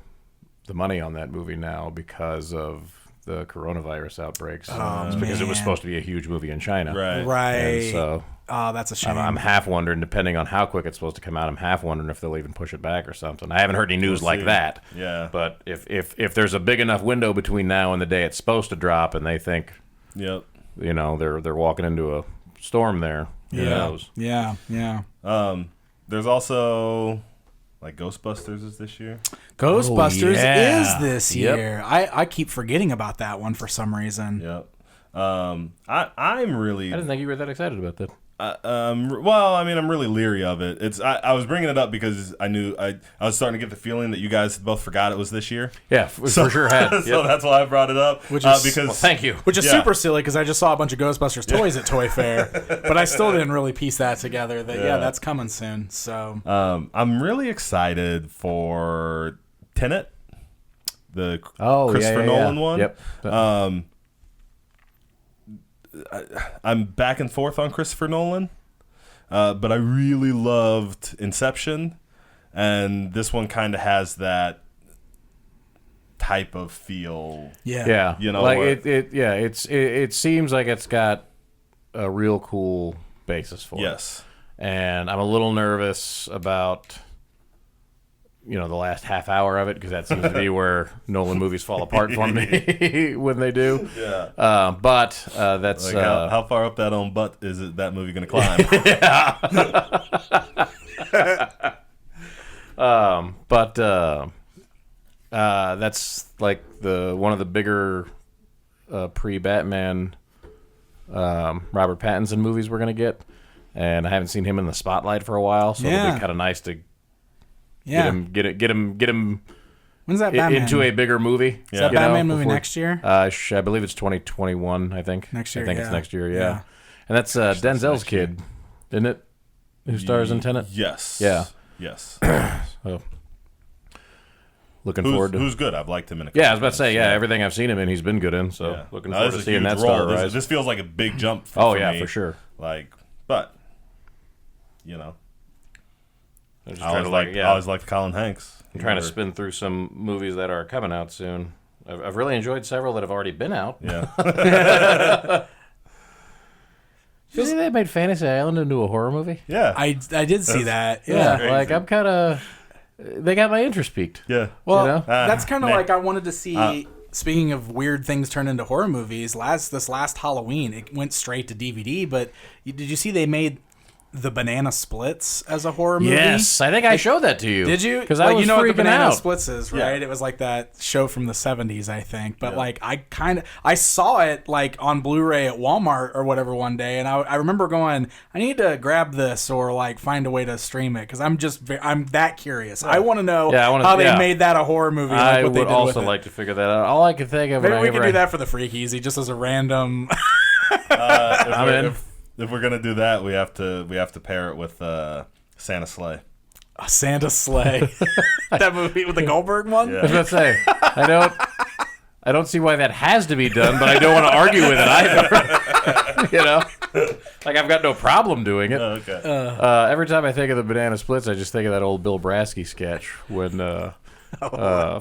money on that movie now because of the coronavirus outbreaks. Because it was supposed to be a huge movie in China. Right. And so that's a shame. I'm half wondering, depending on how quick it's supposed to come out, I'm half wondering if they'll even push it back or something. I haven't heard any news like that. Yeah. But if there's a big enough window between now and the day it's supposed to drop, and they think, Yep. you know, they're walking into a storm there, who knows? Yeah. There's also like Ghostbusters is this year. Ghostbusters yeah. is this year. I keep forgetting about that one for some reason. Yep. I'm really. I didn't think you were that excited about that. Well, I mean, I'm really leery of it. I was bringing it up because I knew I was starting to get the feeling that you guys both forgot it was this year. Yeah, for sure had. So that's why I brought it up. Which is, because well, thank you. Which is super silly because I just saw a bunch of Ghostbusters toys at Toy Fair, but I still didn't really piece that together. That that's coming soon. So I'm really excited for Tenet, the Oh, Christopher Nolan one. Yep. I'm back and forth on Christopher Nolan, but I really loved Inception, and this one kind of has that type of feel. Yeah. You know, like it seems like it's got a real cool basis for it. Yes. And I'm a little nervous about the last half hour of it, because that seems to be where Nolan movies fall apart for me when they do. Yeah. But that's like how far up that own butt is it that movie gonna climb? that's like one of the bigger pre-Batman Robert Pattinson movies we're gonna get, and I haven't seen him in the spotlight for a while, so it'll be kind of nice to get him When's that Batman? into a bigger movie. Is that Batman movie next year? I believe it's 2021. I think next year. I think it's next year. Yeah. And that's Denzel's kid, isn't it? Who stars in Tenet? Yes. Yeah. Yes. So, looking forward to. Who's good? I've liked him in a couple Yeah, I was about to say, everything I've seen him in, he's been good in. So looking forward to seeing that star rise. This feels like a big jump. For me. For sure. But I always liked Colin Hanks. I'm trying to spin through some movies that are coming out soon. I've really enjoyed several that have already been out. Yeah. Did you see they made Fantasy Island into a horror movie? Yeah. I did see that. Yeah, crazy. like I'm kind of. They got my interest piqued. Yeah. Well, that's kind of like I wanted to see. Speaking of weird things turned into horror movies, this last Halloween it went straight to DVD. But did you see they made The Banana Splits as a horror movie? Yes, I think I showed that to you. Did you? Because I was what The freaking Banana out. Splits is, right? It was like that show from the 70s, I think. But I saw it like on Blu-ray at Walmart or whatever one day, and I remember going, I need to grab this or like find a way to stream it because I'm that curious. I want to know how they made that a horror movie. Like I what they would did also with like to figure that out. All I could think of. Maybe we could do that for the Freak Easy, just as a random. If we're gonna do that, we have to pair it with Santa Sleigh. Santa Sleigh, that movie with the Goldberg one. I was about to say, I don't see why that has to be done, but I don't want to argue with it either. Like I've got no problem doing it. Oh, okay. Every time I think of the Banana Splits, I just think of that old Bill Brasky sketch when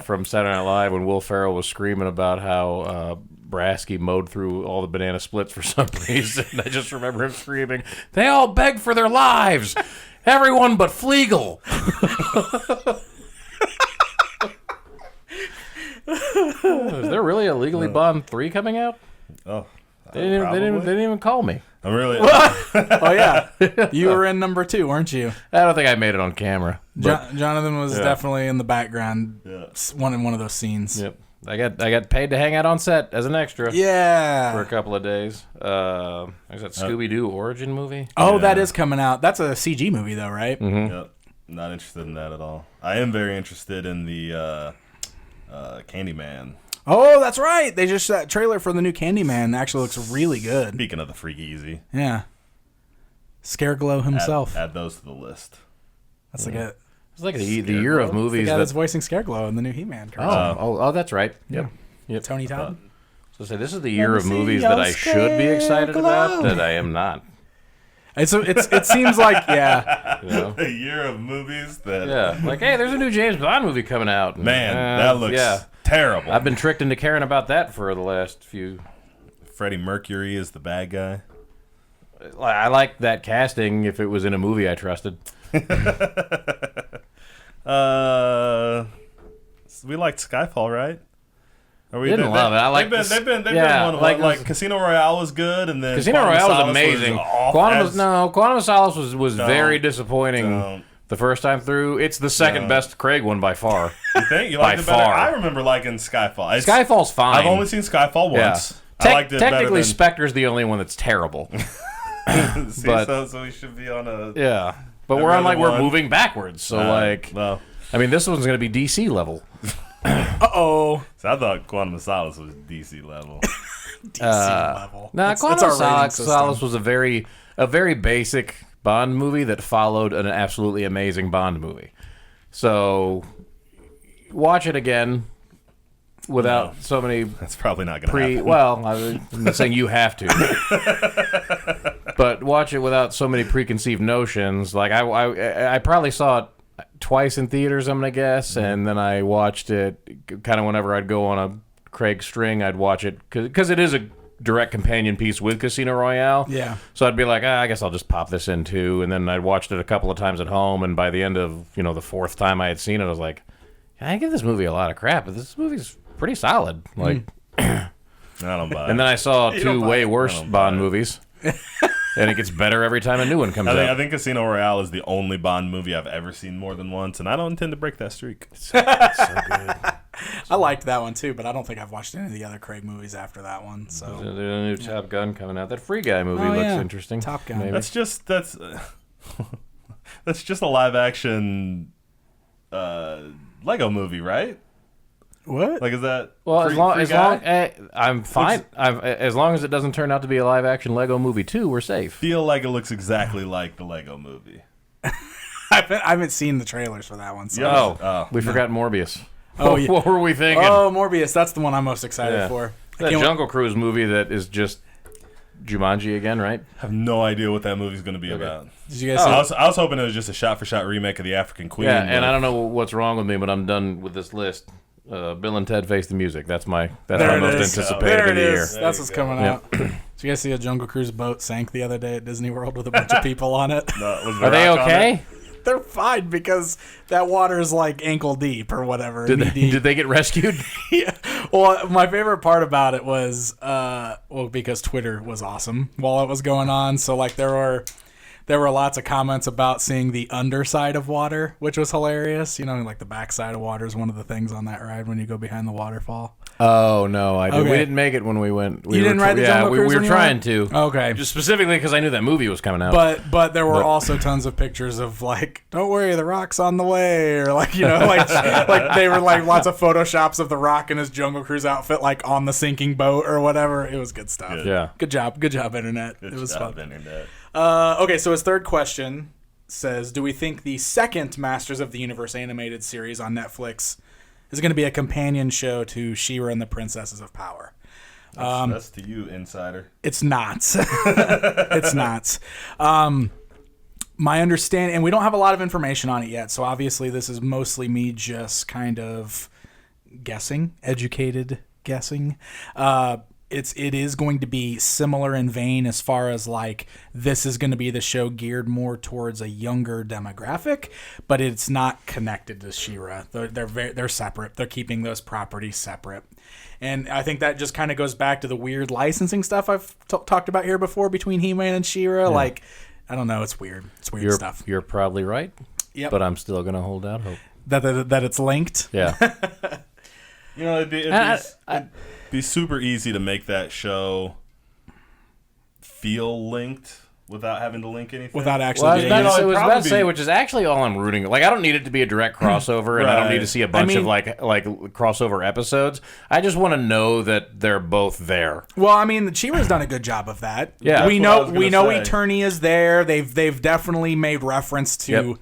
from Saturday Night Live when Will Ferrell was screaming about how Brasky mowed through all the banana splits for some reason. I just remember him screaming, "They all beg for their lives, everyone but Fleagle." Is there really a Legally Blonde 3 coming out? Oh, They didn't even call me. I'm really. Oh yeah, you were in number 2, weren't you? I don't think I made it on camera. Jonathan was definitely in the background, Yeah. one of those scenes. Yep. I got paid to hang out on set as an extra. Yeah. For a couple of days. Is that Scooby-Doo origin movie? Oh, that is coming out. That's a CG movie though, right? Mm-hmm. Yep. Not interested in that at all. I am very interested in the Candyman. Oh, that's right. They just that trailer for the new Candyman actually looks really good. Speaking of the Freak Easy, Yeah. Scareglow himself. add those to the list. That's like a It's like the year of the movies guy that's that. voicing Scareglow in the new He-Man cartoon. Oh, that's right. Yep. Tony Todd. So say this is the year of movies that I should be excited about that I am not. It seems like You know? The year of movies that. Yeah, like hey, there's a new James Bond movie coming out. Man, that looks terrible. I've been tricked into caring about that for the last few. Freddie Mercury is the bad guy. I like that casting if it was in a movie I trusted. We liked Skyfall, right? Or we Didn't love it. I like they've been one of like like Casino Royale was good, and then Casino Quantum Royale was Solace amazing. off Quantum of Solace was Don't. very disappointing Don't. the first time through. It's the second best Craig one by far. You think you By liked it better? far. I remember liking Skyfall. Skyfall's fine. I've only seen Skyfall Yeah. once. I liked it Technically, better than, Spectre's the only one that's terrible. See, but- so we should be on a. Yeah, but Every we're on other we're one. moving backwards. So Well, I mean, this one's going to be DC level. Uh-oh. so I thought Quantum of Solace was DC level. DC level. Nah, It's Quantum our of rating Solace system. was a very basic Bond movie that followed an absolutely amazing Bond movie. So watch it again without so many That's probably not going to happen. Well, I'm not saying you have to, but watch it without so many preconceived notions. Like I probably saw it twice in theaters, I'm gonna guess, and then I watched it kind of whenever I'd go on a Craig string. I'd watch it because it is a direct companion piece with Casino Royale. Yeah. So I'd be like, I guess I'll just pop this in too, and then I'd watched it a couple of times at home, and by the end of the fourth time I had seen it, I was like, I give this movie a lot of crap, but this movie's pretty solid. Like, I don't buy it. and then I saw don't two buy way it. worse Bond movies. And it gets better every time a new one comes I out. think Casino Royale is the only Bond movie I've ever seen more than once, and I don't intend to break that streak. So good. I liked that one too, but I don't think I've watched any of the other Craig movies after that one. So There's a new Top Gun coming out. That Free Guy movie Oh, looks yeah. interesting. Top Gun. Maybe. That's just that's just a live action Lego movie, right? what? Like, is that Well, Free as long I'm fine. As long as it doesn't turn out to be a live action Lego movie too, we're safe. feel like it looks exactly like the Lego movie. I haven't seen the trailers for that one. So. Yeah. We forgot Morbius. Oh, yeah. What were we thinking? Oh, Morbius. That's the one I'm most excited Yeah. for. That Jungle Cruise movie that is just Jumanji again, right? I have no idea what that movie's going to be about. Did you guys see? I was hoping it was just a shot-for-shot remake of the African Queen. Yeah, and but- I don't know what's wrong with me, but I'm done with this list. Bill and Ted Face the Music. That's my There most it is. anticipated There of it the year. is. That's what's coming out. Did you guys see a Jungle Cruise boat sank the other day at Disney World with a bunch of people on it? Was The Are they Rock on okay? it? They're fine because that water is like ankle deep or whatever. Did knee they, deep. did they get rescued? Yeah. Well, my favorite part about it was, because Twitter was awesome while it was going on. So like there were lots of comments about seeing the underside of water, which was hilarious. Like the backside of water is one of the things on that ride when you go behind the waterfall. Oh no, I did. Okay. We didn't make it when we went. You didn't ride the Jungle Cruise we when were you trying went? to. Okay. Just specifically because I knew that movie was coming out. But there were also tons of pictures of like, don't worry, the Rock's on the way, or like like they were like lots of photoshops of the Rock in his Jungle Cruise outfit, like on the sinking boat or whatever. It was good stuff. Good. yeah. Good job, internet. Good It was job, fun. Internet. Okay, so his third question says, do we think the second Masters of the Universe animated series on Netflix is going to be a companion show to She-Ra and the Princesses of Power? That's to you, insider. It's not. It's not. My understanding, and we don't have a lot of information on it yet, so obviously this is mostly me just kind of guessing, educated guessing. it is going to be similar in vein as far as like this is going to be the show geared more towards a younger demographic, but it's not connected to She-Ra. They're separate. They're keeping those properties separate. And I think that just kind of goes back to the weird licensing stuff I've talked about here before between He-Man and She-Ra. Yeah. Like, I don't know. It's weird. It's weird stuff. You're probably right. Yep. But I'm still going to hold out hope. That it's linked? Yeah. It'd be super easy to make that show feel linked without having to link anything. Without actually Well, being... I was about to say, which is actually all I'm rooting. Like, I don't need it to be a direct crossover, and I don't need to see a bunch of like crossover episodes. I just want to know that they're both there. Well, I mean, She-Ra's done a good job of that. Yeah, we know Eternia's there. They've definitely made reference to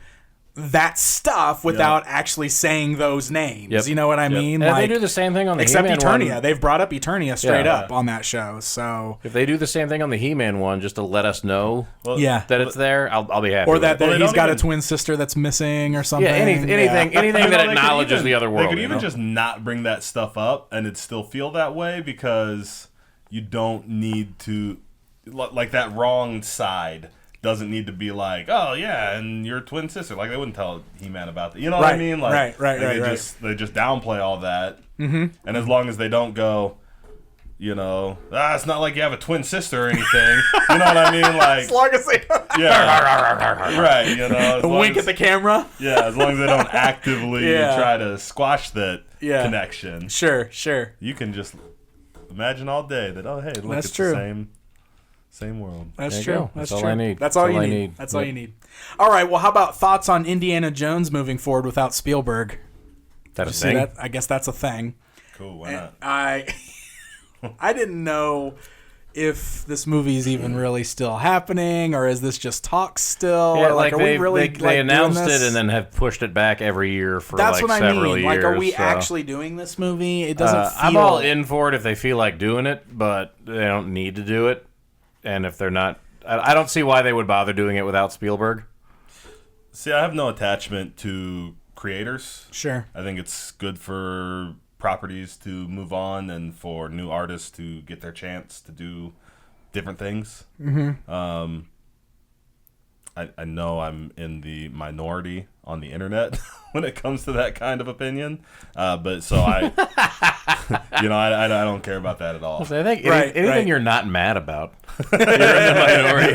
that stuff without actually saying those names. Yep. You know what I mean? And like, they do the same thing on the except He-Man Eternia. one. They've brought up Eternia straight up on that show. So if they do the same thing on the He-Man one, just to let us know that it's there, I'll be happy. Or that he's got a even... twin sister that's missing or something. Yeah, anything that acknowledges the other world. They could even just not bring that stuff up and it'd still feel that way because you don't need to, like that wrong side doesn't need to be like, oh yeah, and your twin sister. Like they wouldn't tell He-Man about that. You know what I mean? Like, They just downplay all that. Mm-hmm. And as long as they don't go, it's not like you have a twin sister or anything. You know what I mean? Like as long as they don't right. Wink at the camera. Yeah, as long as they don't actively try to squash that connection. Sure. You can just imagine all day that look, that's it's true. the same world. That's true. That's all I need. That's all you need. That's all you need. All right. Well, how about thoughts on Indiana Jones moving forward without Spielberg? That's a thing. I guess that's a thing. Cool. Why not? I didn't know if this movie's even really still happening, or is this just talk still? Yeah, or are we really they announced it and then have pushed it back every year for several years. Like, are we actually doing this movie? It doesn't feel... I'm all in for it if they feel like doing it, but they don't need to do it. And if they're not, I don't see why they would bother doing it without Spielberg. See, I have no attachment to creators. Sure. I think it's good for properties to move on and for new artists to get their chance to do different things. Mm-hmm. I know I'm in the minority on the internet when it comes to that kind of opinion, but so I don't care about that at all. So I think anything you're not mad about, you're in the minority.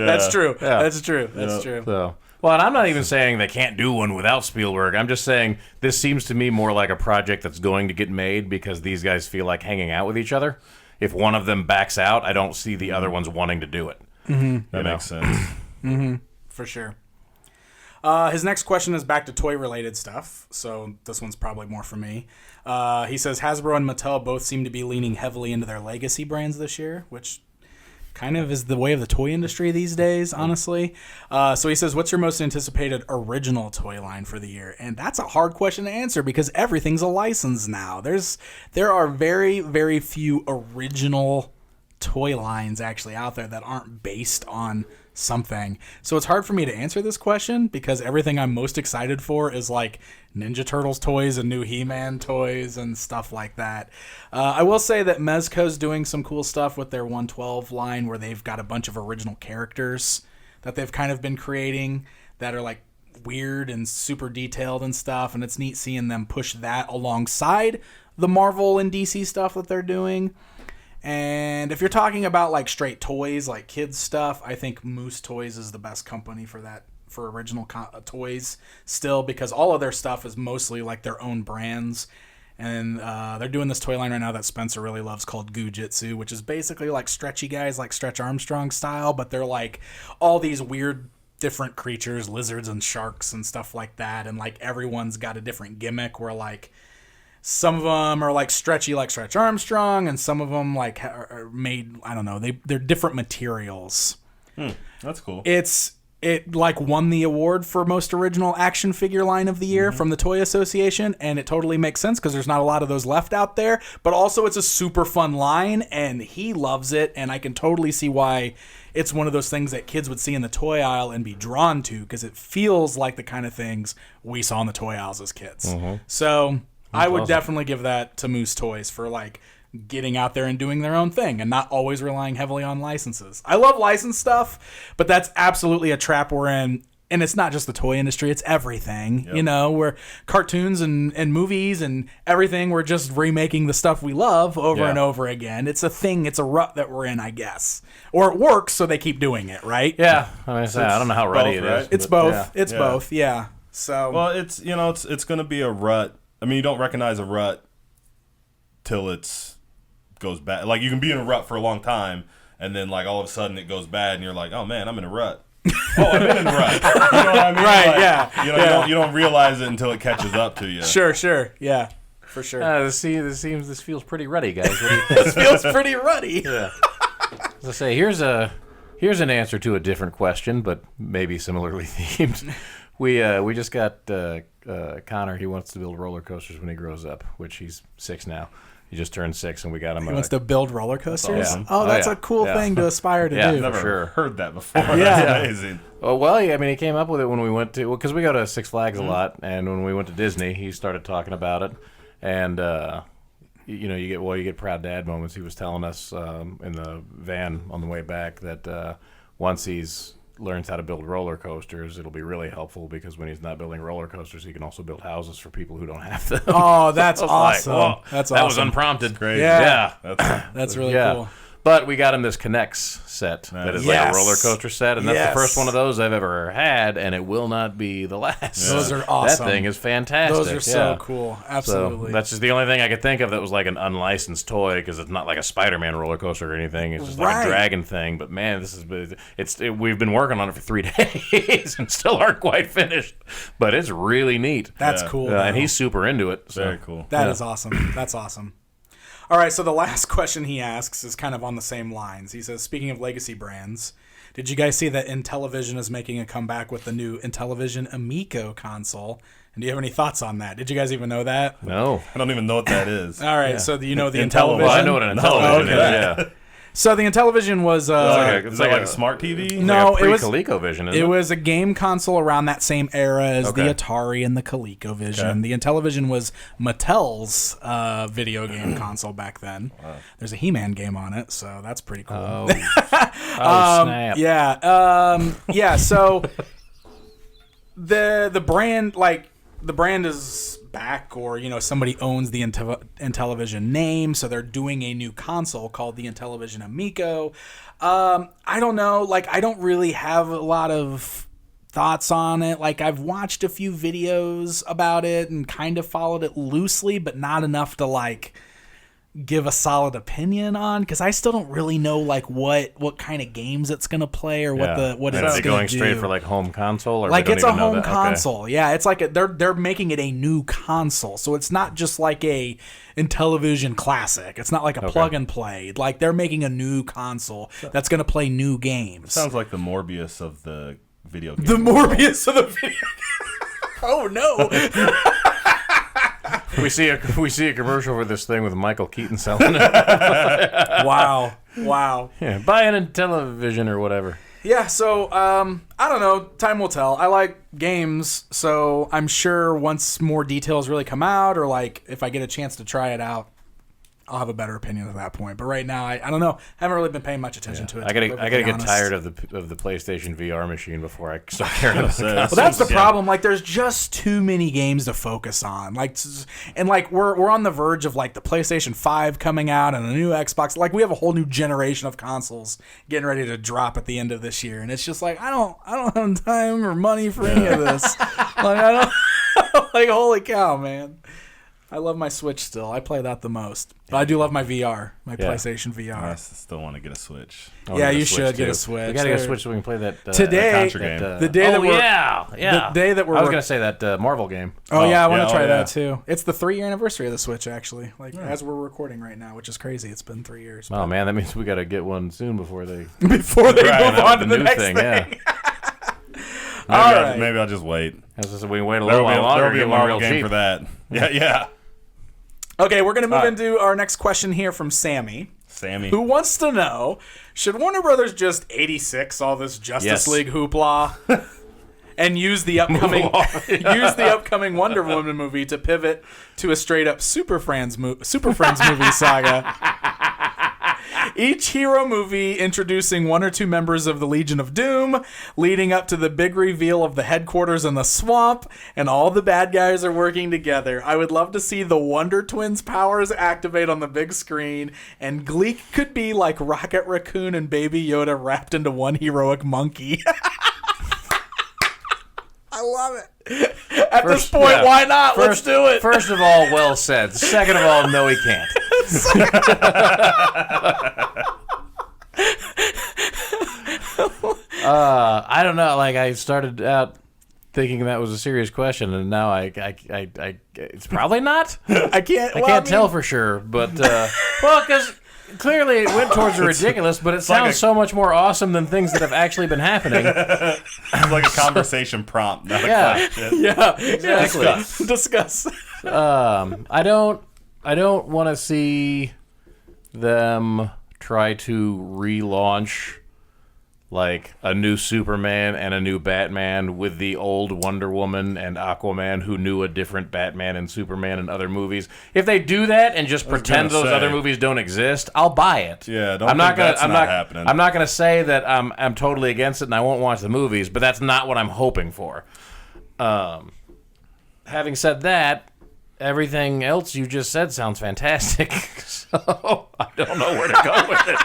That's true. Yeah. That's true. That's true. So. Well, and I'm not even saying they can't do one without Spielberg. I'm just saying this seems to me more like a project that's going to get made because these guys feel like hanging out with each other. If one of them backs out, I don't see the other ones wanting to do it. Mm-hmm. That makes sense. Mm-hmm. For sure. His next question is back to toy-related stuff, so this one's probably more for me. He says, Hasbro and Mattel both seem to be leaning heavily into their legacy brands this year, which kind of is the way of the toy industry these days, honestly. So he says, what's your most anticipated original toy line for the year? And that's a hard question to answer because everything's a license now. There are very, very few original toy lines actually out there that aren't based on something. So it's hard for me to answer this question because everything I'm most excited for is like Ninja Turtles toys and new He-Man toys and stuff like that. I will say that Mezco's doing some cool stuff with their 112 line where they've got a bunch of original characters that they've kind of been creating that are like weird and super detailed and stuff, and it's neat seeing them push that alongside the Marvel and DC stuff that they're doing. And if you're talking about like straight toys, like kids stuff, I think Moose Toys is the best company for that, for original toys still, because all of their stuff is mostly like their own brands. And they're doing this toy line right now that Spencer really loves called Goo-Jitsu, which is basically like stretchy guys, like Stretch Armstrong style, but they're like all these weird different creatures, lizards and sharks and stuff like that. And like everyone's got a different gimmick where like some of them are like stretchy like Stretch Armstrong, and some of them like are made, I don't know, they're different materials. That's cool. It like won the award for most original action figure line of the year from the Toy Association, and it totally makes sense because there's not a lot of those left out there, but also it's a super fun line and he loves it, and I can totally see why it's one of those things that kids would see in the toy aisle and be drawn to because it feels like the kind of things we saw in the toy aisles as kids. So I would definitely give that to Moose Toys for like getting out there and doing their own thing and not always relying heavily on licenses. I love licensed stuff, but that's absolutely a trap we're in. And it's not just the toy industry, it's everything, you know, where cartoons and movies and everything, we're just remaking the stuff we love over and over again. It's a thing, it's a rut that we're in, I guess. Or it works, so they keep doing it, right? Yeah. I don't know how ruddy it is. It's both. It's both, yeah. So, well, it's, you know, it's going to be a rut. I mean, you don't recognize a rut till it goes bad. Like, you can be in a rut for a long time, and then, like, all of a sudden it goes bad, and you're like, oh, man, I'm in a rut. I've been in the rut. You know what I mean? Right, like, yeah. You know, you don't realize it until it catches up to you. Sure. Yeah, for sure. This feels pretty ruddy, guys. What do you think? This feels pretty ruddy. Yeah. As I say, here's an answer to a different question, but maybe similarly themed. We just got Connor. He wants to build roller coasters when he grows up, which he's 6 now. He just turned 6, and we got him. He wants to build roller coasters? That's awesome. Oh, that's a cool thing to aspire to do. Yeah, Never sure. heard that before. Yeah. That's amazing. Oh, well, yeah, I mean, he came up with it when we went to, because we go to Six Flags a lot, and when we went to Disney, he started talking about it, and you get proud dad moments. He was telling us in the van on the way back that once he's learns how to build roller coasters, it'll be really helpful, because when he's not building roller coasters, he can also build houses for people who don't have them. Oh, that's awesome. Like, that's that was awesome. unprompted. Crazy. Yeah. That's That's really cool. But we got him this Connects set that is like Yes. a roller coaster set, and that's Yes. the first one of those I've ever had, and it will not be the last. Those are awesome. That thing is fantastic. Those are so cool. Absolutely. So that's just the only thing I could think of that was like an unlicensed toy, because it's not like a Spider-Man roller coaster or anything. It's just like Right. a dragon thing. But man, we've been working on it for 3 days and still aren't quite finished. But it's really neat. That's cool. And he's super into it. So. very cool. That is awesome. That's awesome. All right, so the last question he asks is kind of on the same lines. He says, speaking of legacy brands, did you guys see that Intellivision is making a comeback with the new Intellivision Amico console? And do you have any thoughts on that? Did you guys even know that? No. I don't even know what that is. All right, so do you know the Intellivision? Intellivision? Well, I know what an Intellivision is. Yeah. So the Intellivision was Is that like a smart TV? No, like it was ColecoVision, isn't it was a game console around that same era as the Okay. Atari and the ColecoVision. Okay. The Intellivision was Mattel's video game console back then. There's a He-Man game on it, so that's pretty cool. Oh, snap. Yeah. So the brand is back, or somebody owns the Intellivision name, so they're doing a new console called the Intellivision Amico. I don't know, I don't really have a lot of thoughts on it. I've watched a few videos about it and kind of followed it loosely, but not enough to give a solid opinion on, because I still don't really know what kind of games it's gonna play, or what it's Is gonna it going do. straight for home console, or they don't It's a even know home that? Okay. console. Yeah, it's they're making it a new console, so it's not just like a Intellivision classic. It's not like a plug and play. They're making a new console that's gonna play new games. Sounds like the Morbius of the video game. The Morbius of the video. Oh no. We see a commercial for this thing with Michael Keaton selling it. Wow. Yeah, buy an Intellivision or whatever. Yeah, so I don't know. Time will tell. I like games, so I'm sure once more details really come out, or if I get a chance to try it out, I'll have a better opinion at that point. But right now, I don't know. I haven't really been paying much attention to it. I gotta get tired of the PlayStation VR machine before I start caring about the console. Well, that's the problem. There's just too many games to focus on. We're on the verge of the PlayStation 5 coming out and a new Xbox. We have a whole new generation of consoles getting ready to drop at the end of this year, and it's just I don't have time or money for any of this. I don't holy cow, man. I love my Switch still. I play that the most. But I do love my VR, my PlayStation VR. I still want to get a Switch. Yeah, you should get a Switch. We gotta get a Switch so we can play that today. Contra game. The day that we're the day that we're I was gonna say that Marvel game. Oh yeah, I want to try yeah. that too. It's the 3-year anniversary of the Switch, actually. As we're recording right now, which is crazy. It's been 3 years. Oh man, that means we gotta get one soon before they move Right, on to the the new next thing, thing. Maybe I'll just wait. As I said, we can wait a little while longer. There'll be a Get one Marvel real game cheap. for that. Yeah. Okay, we're gonna move All right. into our next question here from Sammy, Sammy. who wants to know: should Warner Brothers just 86 all this Justice Yes. League hoopla? and use the upcoming Wonder Woman movie to pivot to a straight up Super Friends movie saga. Each hero movie introducing one or two members of the Legion of Doom, leading up to the big reveal of the headquarters in the swamp, and all the bad guys are working together. I would love to see the Wonder Twins' powers activate on the big screen, and Gleek could be like Rocket Raccoon and Baby Yoda wrapped into one heroic monkey. I love it. At this point, why not? Let's do it. First of all, well said. Second of all, no, he can't. I don't know. Like, I started out thinking that was a serious question, and now it's probably not. I can't tell for sure, but because clearly it went towards the ridiculous, but it sounds so much more awesome than things that have actually been happening. It's like a conversation prompt, not a question. Yeah, exactly. Discuss. I don't want to see them try to relaunch like a new Superman and a new Batman with the old Wonder Woman and Aquaman who knew a different Batman and Superman in other movies. If they do that and just pretend those other movies don't exist, I'll buy it. Yeah, that's not happening. I'm not going to say that I'm totally against it and I won't watch the movies, but that's not what I'm hoping for. Having said that, everything else you just said sounds fantastic, so I don't know where to go with it.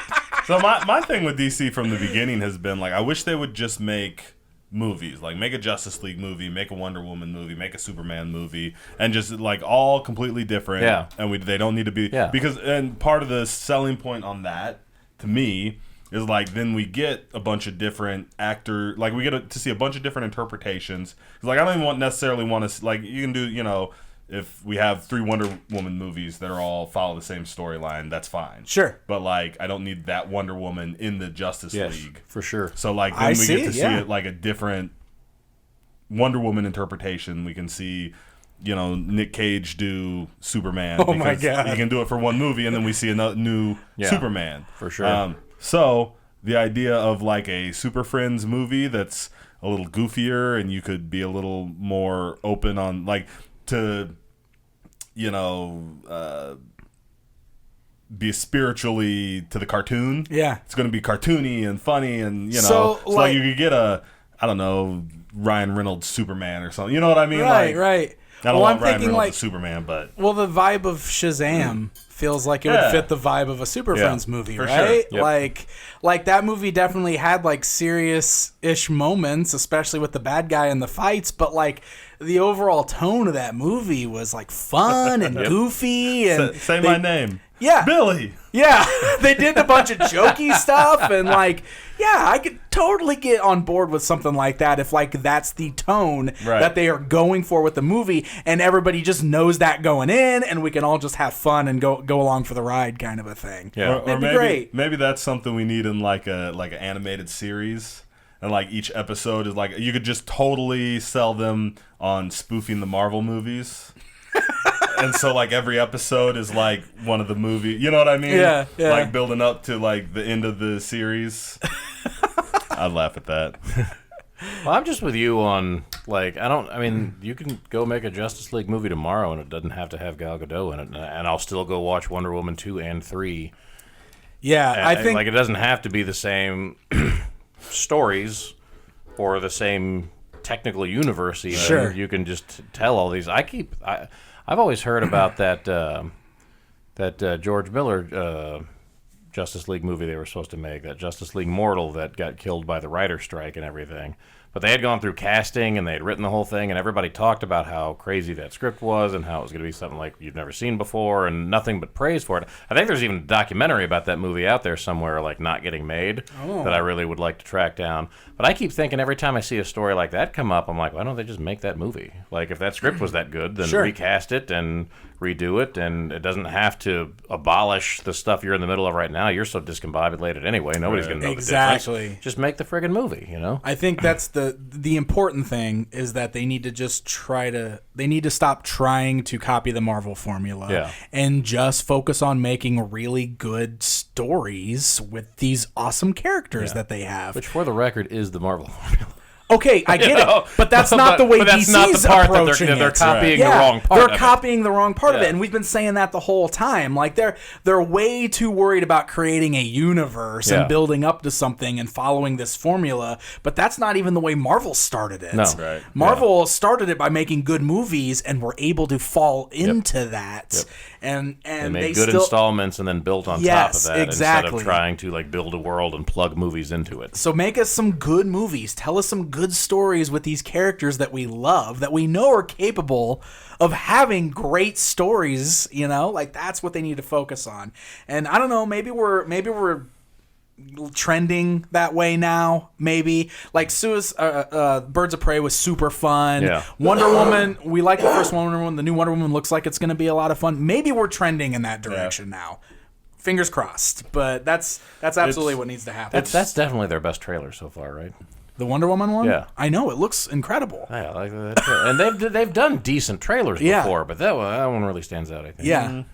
So my thing with DC from the beginning has been, like, I wish they would just make movies. Like, make a Justice League movie, make a Wonder Woman movie, make a Superman movie, and just, like, all completely different. Yeah. And they don't need to be... Yeah. Because, and part of the selling point on that, to me, is, like, then we get a bunch of different like, we get to see a bunch of different interpretations. 'Cause, like, I don't even necessarily want to... Like, you can do, you know... If we have 3 Wonder Woman movies that are all follow the same storyline, that's fine. Sure. But, like, I don't need that Wonder Woman in the Justice League. For sure. So, like, then we get to see it like a different Wonder Woman interpretation. We can see, you know, Nick Cage do Superman. Oh, my God. He can do it for one movie, and then we see a new Superman. For sure. So, the idea of, like, a Super Friends movie that's a little goofier, and you could be a little more open on, like... to, you know, be spiritually to the cartoon. Yeah. It's going to be cartoony and funny and, you know. So, like you could get I don't know, Ryan Reynolds Superman or something. You know what I mean? Right, right. I don't want Ryan Reynolds as Superman, but... Well, the vibe of Shazam feels like it would fit the vibe of a Super Friends movie, for right? sure. Yep. Like that movie definitely had like serious-ish moments, especially with the bad guy in the fights, but like the overall tone of that movie was like fun and goofy and say my name. Yeah. Billy. Yeah. They did a bunch of jokey stuff and like, yeah, I could totally get on board with something like that if like that's the tone that they are going for with the movie and everybody just knows that going in and we can all just have fun and go along for the ride kind of a thing. Yeah. Or maybe that's something we need in like an animated series. And like each episode is like you could just totally sell them on spoofing the Marvel movies. And so like every episode is like one of the movies. You know what I mean? Yeah. Like building up to like the end of the series. I'd laugh at that. Well, I'm just with you on like I mean you can go make a Justice League movie tomorrow and it doesn't have to have Gal Gadot in it, and I'll still go watch Wonder Woman 2 and 3. Yeah, I think like it doesn't have to be the same stories or the same technical universe even. Sure. You can just tell all these. I've always heard about that George Miller Justice League movie they were supposed to make, that Justice League Mortal that got killed by the writer's strike and everything. But they had gone through casting and they had written the whole thing and everybody talked about how crazy that script was and how it was going to be something like you've never seen before and nothing but praise for it. I think there's even a documentary about that movie out there somewhere, like not getting made, that I really would like to track down. But I keep thinking every time I see a story like that come up, I'm like, why don't they just make that movie? Like if that script was that good, then recast it and redo it, and it doesn't have to abolish the stuff you're in the middle of right now. You're so discombobulated anyway. Nobody's going to know the difference. Just make the friggin' movie, you know? I think that's the important thing is that they need to just they need to stop trying to copy the Marvel formula and just focus on making really good stories with these awesome characters that they have. Which, for the record, is the Marvel formula. Okay, I get it, but that's not the way DC's not the part approaching that they're it. copying the wrong part They're of it. copying the wrong part of it, Yeah. and we've been saying that the whole time. Like they're way too worried about creating a universe Yeah. and building up to something and following this formula, but that's not even the way Marvel started it. No. Right. Marvel started it by making good movies and were able to fall into that. And They they made good still, installments and then built on top Yes, of that exactly. instead of trying to like build a world and plug movies into it. So make us some good movies. Tell us some good stories with these characters that we love, that we know are capable of having great stories, you know? Like that's what they need to focus on. And I don't know, maybe we're trending that way now, maybe. Like Birds of Prey was super fun. Yeah. Wonder Woman, we like the first Wonder Woman. The new Wonder Woman looks like it's going to be a lot of fun. Maybe we're trending in that direction now. Fingers crossed, but that's absolutely what needs to happen. That's definitely their best trailer so far, right? The Wonder Woman one? Yeah. I know, it looks incredible. Yeah, I like that trailer. And they've done decent trailers before, but that one really stands out, I think. Yeah.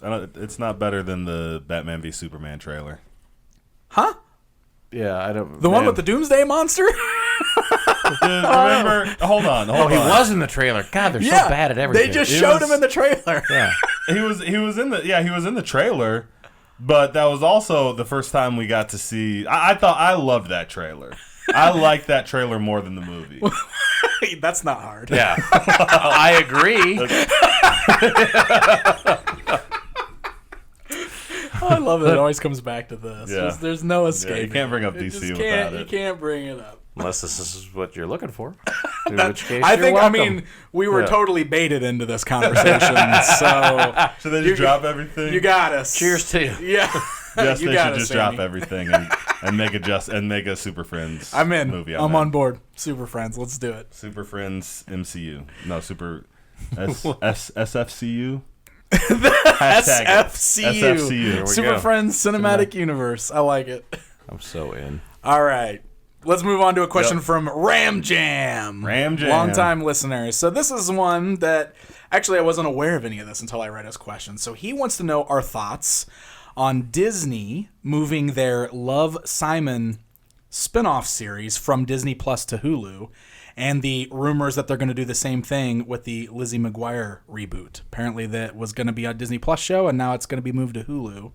It's not better than the Batman v Superman trailer. Huh? Yeah, I don't. The one with the Doomsday Monster? Remember? Hold on. He was in the trailer. God, they're so bad at everything. They just showed him in the trailer. Yeah. He was in the trailer, but that was also the first time we got to see. I loved that trailer. I liked that trailer more than the movie. That's not hard. Yeah. I agree. Oh, I love it. It always comes back to this. Yeah. There's no escape. you can't bring up You DC just without it. You can't bring it up. Unless this is what you're looking for. In which case, I you're think, welcome. we were totally baited into this conversation, so Should they just drop everything? you got us. Cheers to you. Yeah. Yes, You they got should us, just drop Sammy. everything and make a Super Friends. I'm in. Movie. I'm on board. Super Friends. Let's do it. Super Friends MCU. No, Super SFCU. SFCU. Super go. Friends Cinematic Universe. I like it. I'm so in. All right. Let's move on to a question from Ram Jam. Ram Jam. Longtime listeners. So this is one that actually I wasn't aware of any of this until I read his question. So he wants to know our thoughts on Disney moving their Love, Simon spin-off series from Disney Plus to Hulu, and the rumors that they're going to do the same thing with the Lizzie McGuire reboot. Apparently that was going to be a Disney Plus show, and now it's going to be moved to Hulu.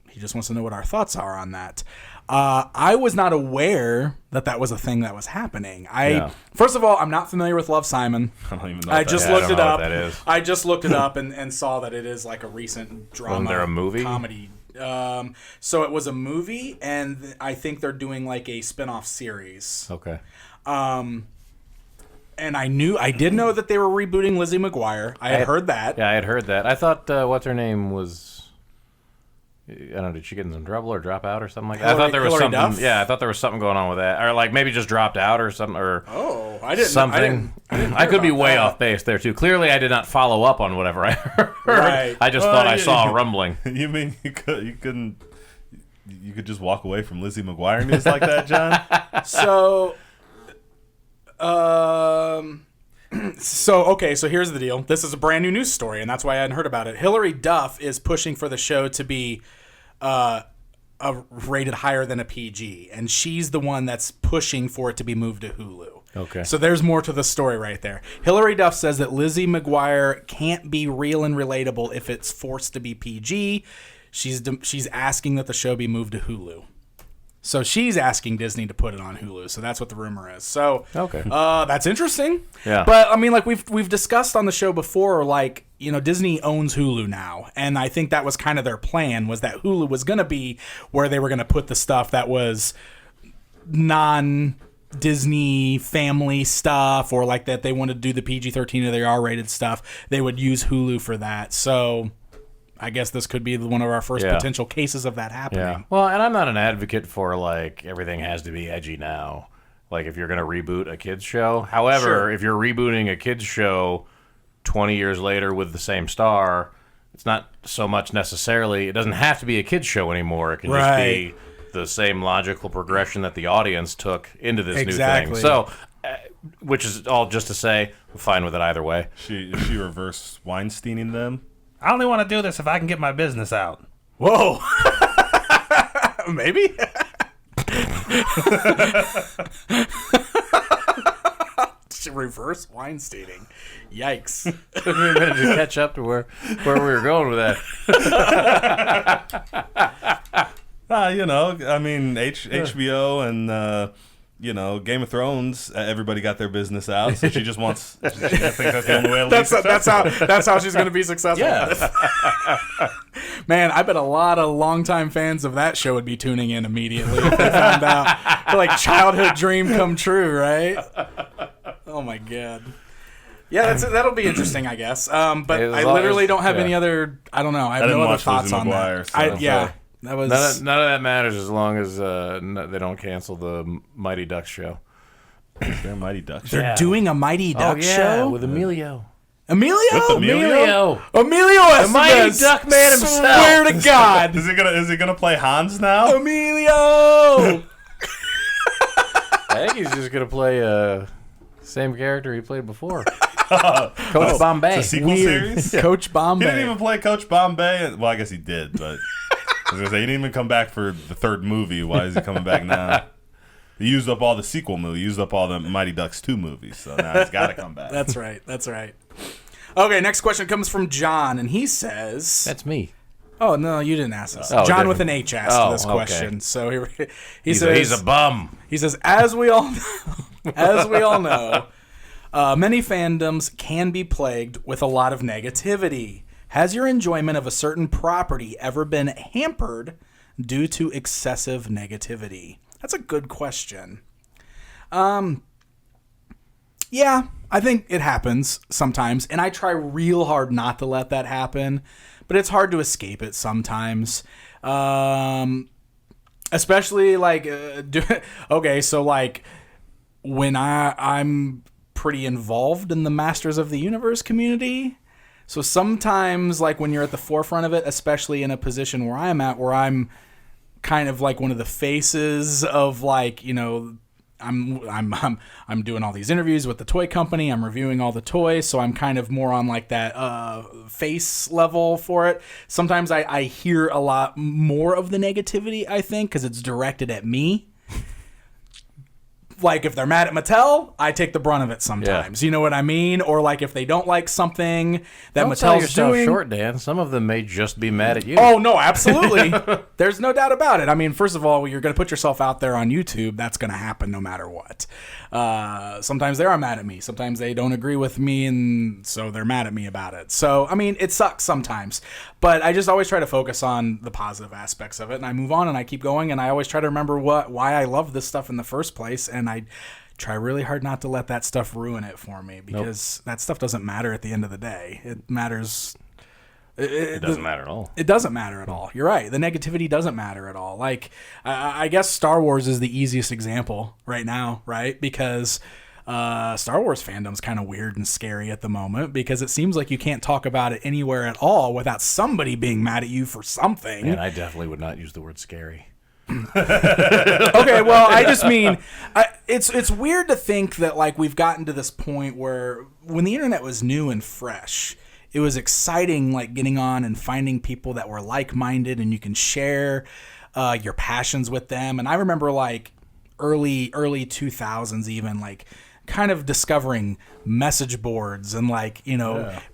He just wants to know what our thoughts are on that. I was not aware that was a thing that was happening. First of all, I'm not familiar with Love, Simon. I don't even know. I just looked it up. That is. I just looked it up and saw that it is like a recent drama. Wasn't there a movie? Comedy. So it was a movie, and I think they're doing like a spin-off series. Okay. And I did know that they were rebooting Lizzie McGuire. I had heard that. Yeah, I had heard that. I thought what's her name was. I don't know. Did she get in some trouble or drop out or something like that? I thought there was Hillary something. Duff? Yeah, I thought there was something going on with that, or like maybe just dropped out or something, or I didn't. something. I could be way off base there too. Clearly, I did not follow up on whatever I heard. Right. I just thought I saw a rumbling. You mean you could just walk away from Lizzie McGuire news like that, John? So here's the deal. This is a brand new news story, and that's why I hadn't heard about it. Hillary Duff is pushing for the show to be rated higher than a PG, and she's the one that's pushing for it to be moved to Hulu. Okay. So there's more to the story right there. Hillary Duff says that Lizzie McGuire can't be real and relatable if it's forced to be PG. She's asking that the show be moved to Hulu. So she's asking Disney to put it on Hulu. So that's what the rumor is. So Okay. That's interesting. Yeah. But I mean, like we've discussed on the show before, like, you know, Disney owns Hulu now, and I think that was kind of their plan, was that Hulu was going to be where they were going to put the stuff that was non-Disney family stuff, or like that they wanted to do the PG-13 or the R-rated stuff. They would use Hulu for that. So I guess this could be one of our first potential cases of that happening. Yeah. Well, and I'm not an advocate for like everything has to be edgy now. Like if you're going to reboot a kids show. However, if you're rebooting a kids show 20 years later with the same star, it's not so much necessarily. It doesn't have to be a kids show anymore. It can just be the same logical progression that the audience took into this new thing. So, which is all just to say, I'm fine with it either way. Is she reverse Weinsteining them? I only want to do this if I can get my business out. Whoa. Maybe. Reverse Weinsteining. Yikes. We managed to catch up to where we were going with that. I mean, HBO and Game of Thrones. Everybody got their business out, so she just wants. I think that's the only way. That's how she's going to be successful. Yeah. Man, I bet a lot of longtime fans of that show would be tuning in immediately if they found out. Like childhood dream come true, right? Oh my god. Yeah, that'll be interesting, I guess. But I literally don't have any other. I don't know. I have no other thoughts on that. That was none of that matters as long as they don't cancel the Mighty Ducks show. They're Mighty Ducks. They're doing a Mighty Ducks show with Emilio. Emilio Estevez. The Mighty Duck Man himself. Swear to God. Is he gonna play Hans now? Emilio. I think he's just gonna play same character he played before. Coach Bombay. It's a sequel series? Coach Bombay. He didn't even play Coach Bombay. Well, I guess he did, but I was gonna say he didn't even come back for the third movie. Why is he coming back now? He used up all the sequel movies. He used up all the Mighty Ducks 2 movies, so now he's got to come back. That's right. Okay, next question comes from John, and he says... That's me. Oh, no, you didn't ask this. Oh, John different. with an H asked this question. Okay. So he He's says... he's a bum. He says, as we all know, many fandoms can be plagued with a lot of negativity. Has your enjoyment of a certain property ever been hampered due to excessive negativity? That's a good question. Yeah, I think it happens sometimes, and I try real hard not to let that happen, but it's hard to escape it sometimes. Especially like, so like when I'm pretty involved in the Masters of the Universe community. So sometimes like when you're at the forefront of it, especially in a position where I'm at, where I'm kind of like one of the faces of like, I'm doing all these interviews with the toy company. I'm reviewing all the toys, so I'm kind of more on like that face level for it. Sometimes I hear a lot more of the negativity, I think, because it's directed at me. Like if they're mad at Mattel, I take the brunt of it sometimes. Yeah. You know what I mean? Or like if they don't like something that Don't Mattel's sell yourself doing. short, Dan. Some of them may just be mad at you. Oh no, absolutely. There's no doubt about it. I mean, first of all, you're going to put yourself out there on YouTube. That's going to happen no matter what. Sometimes they are mad at me. Sometimes they don't agree with me, and so they're mad at me about it. So I mean, it sucks sometimes. But I just always try to focus on the positive aspects of it, and I move on and I keep going, and I always try to remember why I love this stuff in the first place, and I try really hard not to let that stuff ruin it for me, because that stuff doesn't matter at the end of the day. It matters. It doesn't matter at all. It doesn't matter at all. You're right. The negativity doesn't matter at all. Like, I guess Star Wars is the easiest example right now, right? Because Star Wars fandom's kind of weird and scary at the moment, because it seems like you can't talk about it anywhere at all without somebody being mad at you for something. And I definitely would not use the word scary. Okay, well, I just mean, it's weird to think that like we've gotten to this point where when the internet was new and fresh, it was exciting, like getting on and finding people that were like-minded and you can share your passions with them. And I remember like early 2000s even, like kind of discovering message boards and like,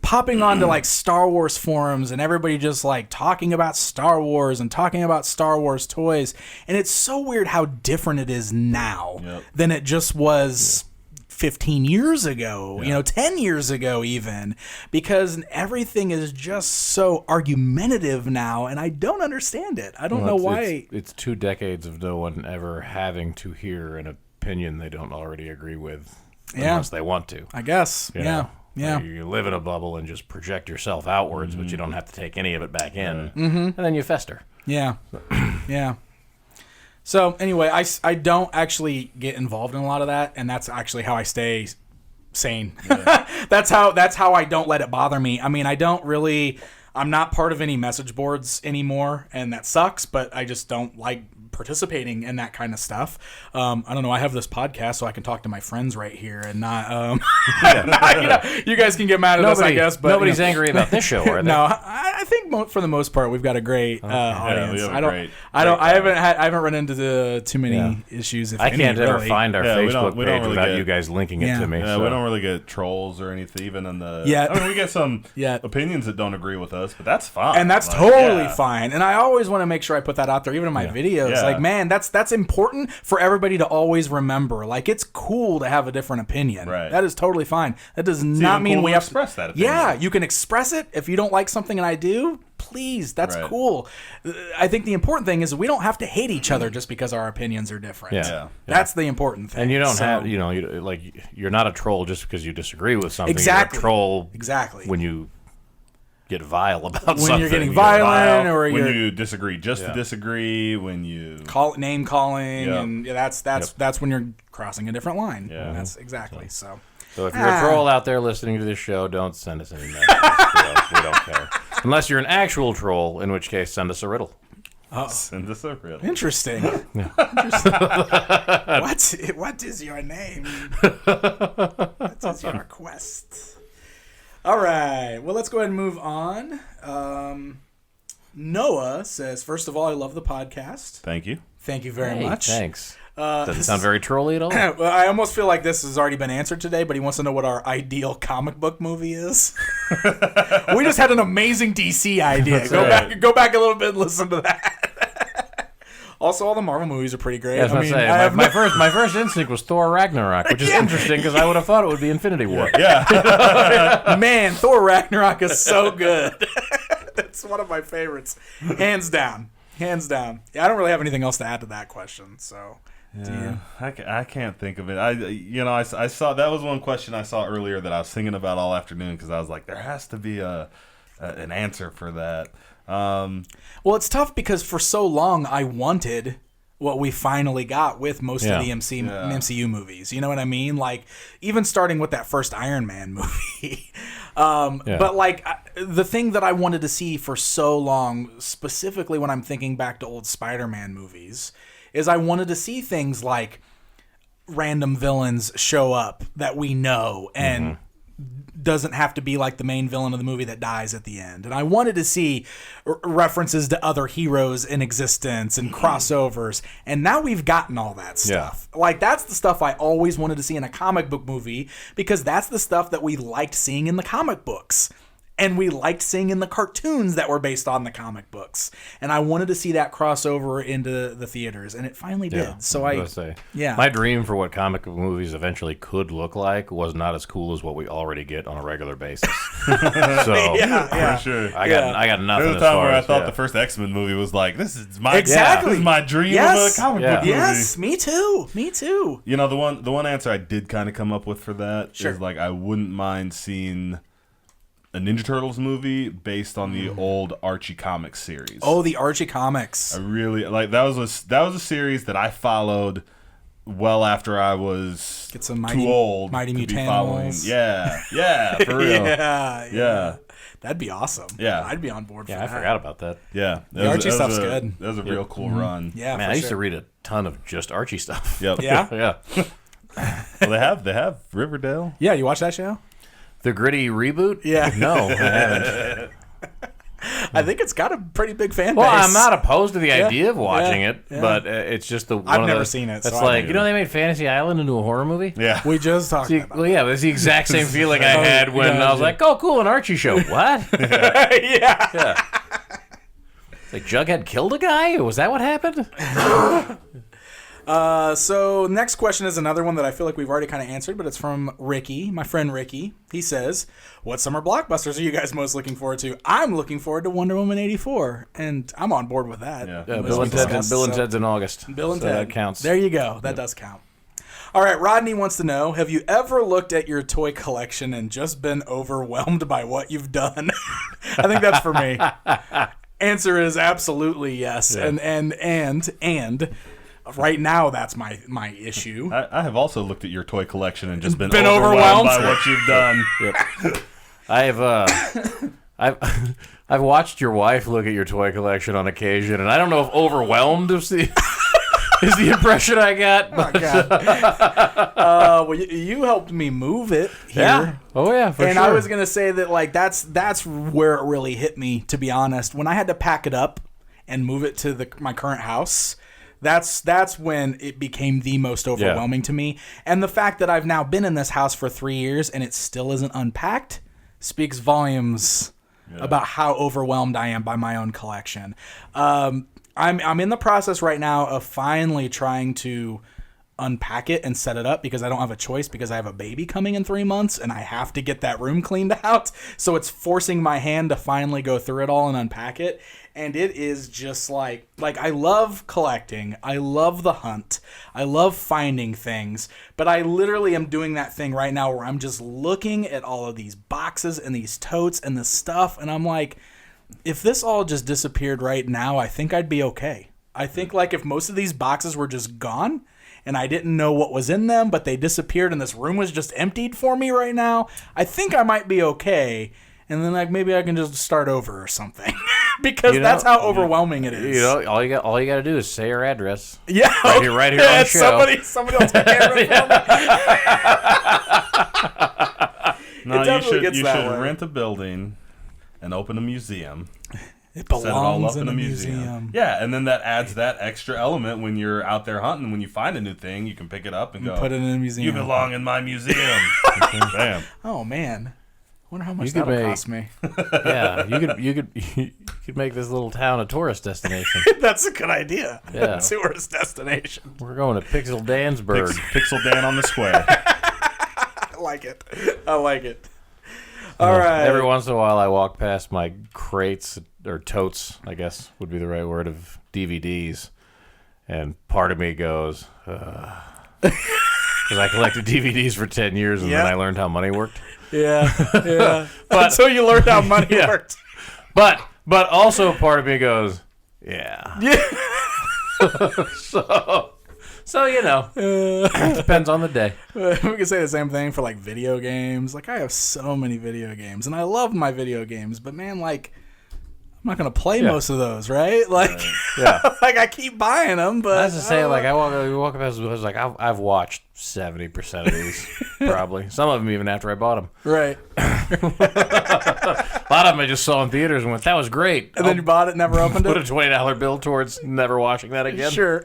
popping onto like Star Wars forums and everybody just like talking about Star Wars and talking about Star Wars toys. And it's so weird how different it is now than it just was 15 years ago, 10 years ago even, because everything is just so argumentative now, and I don't understand it. I don't know why. It's 2 decades of no one ever having to hear an opinion they don't already agree with, unless they want to. I guess. Yeah. You live in a bubble and just project yourself outwards, but you don't have to take any of it back in, and then you fester. Yeah. Yeah. So anyway, I don't actually get involved in a lot of that, and that's actually how I stay sane. Yeah. That's how I don't let it bother me. I mean, I'm not part of any message boards anymore, and that sucks, but I just don't like participating in that kind of stuff. I don't know. I have this podcast, so I can talk to my friends right here and not. You guys can get mad at us, I guess. But nobody's angry about this show, are they? No, I I think for the most part we've got a great audience. we have I haven't run into too many issues. If I any, can't ever really. find our Facebook we don't page really without get- you guys linking it to me. Yeah, so. we don't really get trolls or anything, even in the. Yeah. I mean, we get some Yeah. opinions that don't agree with us, but that's fine. And that's Like, totally yeah. fine. And I always want to make sure I put that out there, even in my videos. Yeah. Like, man, that's important for everybody to always remember. Like, it's cool to have a different opinion. Right. That is totally fine. That does not even mean cool we to have express that opinion. Yeah, you can express it. If you don't like something and I do, please, that's Right. cool. I think the important thing is we don't have to hate each other just because our opinions are different. Yeah. That's the important thing. And you don't So- have, you're not a troll just because you disagree with something. Exactly. You're a troll Exactly. when you get vile about something. When you're getting You violent or when you're you disagree just to disagree, when you name calling, Yep. and that's when you're crossing a different line. Yeah. That's exactly so. So if you're a troll out there listening to this show, don't send us any messages. we don't care. Unless you're an actual troll, in which case send us a riddle. send us a riddle. Interesting. What is your name? What is your quest? All right. Well, let's go ahead and move on. Noah says, first of all, I love the podcast. Thank you. Thank you very much. Thanks. Doesn't sound very trolly at all. Well, I almost feel like this has already been answered today, but he wants to know what our ideal comic book movie is. We just had an amazing DC idea. Go back a little bit and listen to that. Also, all the Marvel movies are pretty great. Yeah, I was gonna say, my first instinct was Thor Ragnarok, which is interesting because I would have thought it would be Infinity War. Yeah. Man, Thor Ragnarok is so good. That's one of my favorites. Hands down. Hands down. Yeah, I don't really have anything else to add to that question, so... Yeah, I can't think of it. I saw that was one question I saw earlier that I was thinking about all afternoon because I was like, there has to be an answer for that. Well, it's tough because for so long I wanted what we finally got with most of the MCU movies. You know what I mean? Like, even starting with that first Iron Man movie. But, like, the thing that I wanted to see for so long, specifically when I'm thinking back to old Spider-Man movies, is I wanted to see things like random villains show up that we know and doesn't have to be like the main villain of the movie that dies at the end. And I wanted to see references to other heroes in existence and crossovers. And now we've gotten all that stuff. Like, that's the stuff I always wanted to see in a comic book movie because that's the stuff that we liked seeing in the comic books. And we liked seeing in the cartoons that were based on the comic books. And I wanted to see that crossover into the theaters, and it finally did. So my dream for what comic book movies eventually could look like was not as cool as what we already get on a regular basis. So For sure. I got nothing. There was a time where I thought the first X-Men movie was like, this is my dream of a comic book movie. Yes, me too. Me too. You know, the one answer I did kind of come up with for that is like I wouldn't mind seeing a Ninja Turtles movie based on the old Archie comics series. Oh, the Archie comics. I really like that was a series that I followed well after I was too old Mighty to be following. Mutanimals. Yeah, for real. yeah. That'd be awesome. Yeah. I'd be on board for that. I forgot about that. Yeah. The Archie stuff's good. That was a real cool run. Yeah, Man, for I used sure. to read a ton of just Archie stuff. Yep. Yeah? Yeah. Well, they have Riverdale. Yeah, you watch that show? The Gritty reboot? Yeah. No, I haven't. I think it's got a pretty big fan base. Well, I'm not opposed to the idea of watching it, yeah. but it's just the one I've of never the- seen it, That's so I like, don't they made Fantasy Island into a horror movie? Yeah. We just talked about Well, yeah, it's the exact same feeling I had when I was like, oh, cool, an Archie show. What? Yeah. Like, Jughead killed a guy? Was that what happened? So next question is another one that I feel like we've already kind of answered, but it's from Ricky, my friend Ricky. He says, what summer blockbusters are you guys most looking forward to? I'm looking forward to Wonder Woman 84, and I'm on board with that. Yeah. Bill and Ted's in August. Bill and so Ted. that counts. There you go. That does count. All right, Rodney wants to know, have you ever looked at your toy collection and just been overwhelmed by what you've done? I think that's for me. Answer is absolutely yes. Yeah. And right now that's my issue. I have also looked at your toy collection and just been overwhelmed by what you've done. I've watched your wife look at your toy collection on occasion, and I don't know if overwhelmed is the is the impression I got. Oh, God. Well, you helped me move it here. Yeah. Oh yeah, for and sure. I was gonna say that like that's where it really hit me, to be honest. When I had to pack it up and move it to my current house, that's when it became the most overwhelming to me. And the fact that I've now been in this house for 3 years and it still isn't unpacked speaks volumes about how overwhelmed I am by my own collection. I'm in the process right now of finally trying to unpack it and set it up, because I don't have a choice, because I have a baby coming in 3 months and I have to get that room cleaned out. So it's forcing my hand to finally go through it all and unpack it. And it is just like I love collecting. I love the hunt. I love finding things. But I literally am doing that thing right now where I'm just looking at all of these boxes and these totes and this stuff. And I'm like, if this all just disappeared right now, I think I'd be okay. I think like if most of these boxes were just gone and I didn't know what was in them, but they disappeared and this room was just emptied for me right now, I think I might be okay. And then like maybe I can just start over or something. Because that's how overwhelming it is. You know, all you got to do is say your address. Yeah, right here on the show. Somebody will take care of it for me. No, you should way. rent a building and open a museum. It Set it all belongs up in a museum. Yeah, and then that adds that extra element when you're out there hunting. When you find a new thing, you can pick it up and go, put it in a museum. You belong in my museum. Bam. Oh man, wonder how much You could that'll make- cost me. Yeah, you could make this little town a tourist destination. That's a good idea. Yeah. Tourist destination. We're going to Pixel Dansburg. Pixel Dan on the square. I like it. I like it. All right. Every once in a while, I walk past my crates or totes, I guess would be the right word, of DVDs, and part of me goes, because I collected DVDs for 10 years, and then I learned how money worked. Yeah. But until you learned how money worked. But also part of me goes, yeah. So you know, it depends on the day. We can say the same thing for like video games. Like I have so many video games, and I love my video games, but man, like I'm not gonna play most of those, right? Like, like I keep buying them, but I was to say, like I walk past, I was like, I've watched 70% of these, probably. Some of them even after I bought them. right. A lot of them I just saw in theaters and went, that was great. And then you bought it, never opened Put a it. $20 bill towards never watching that again. Sure.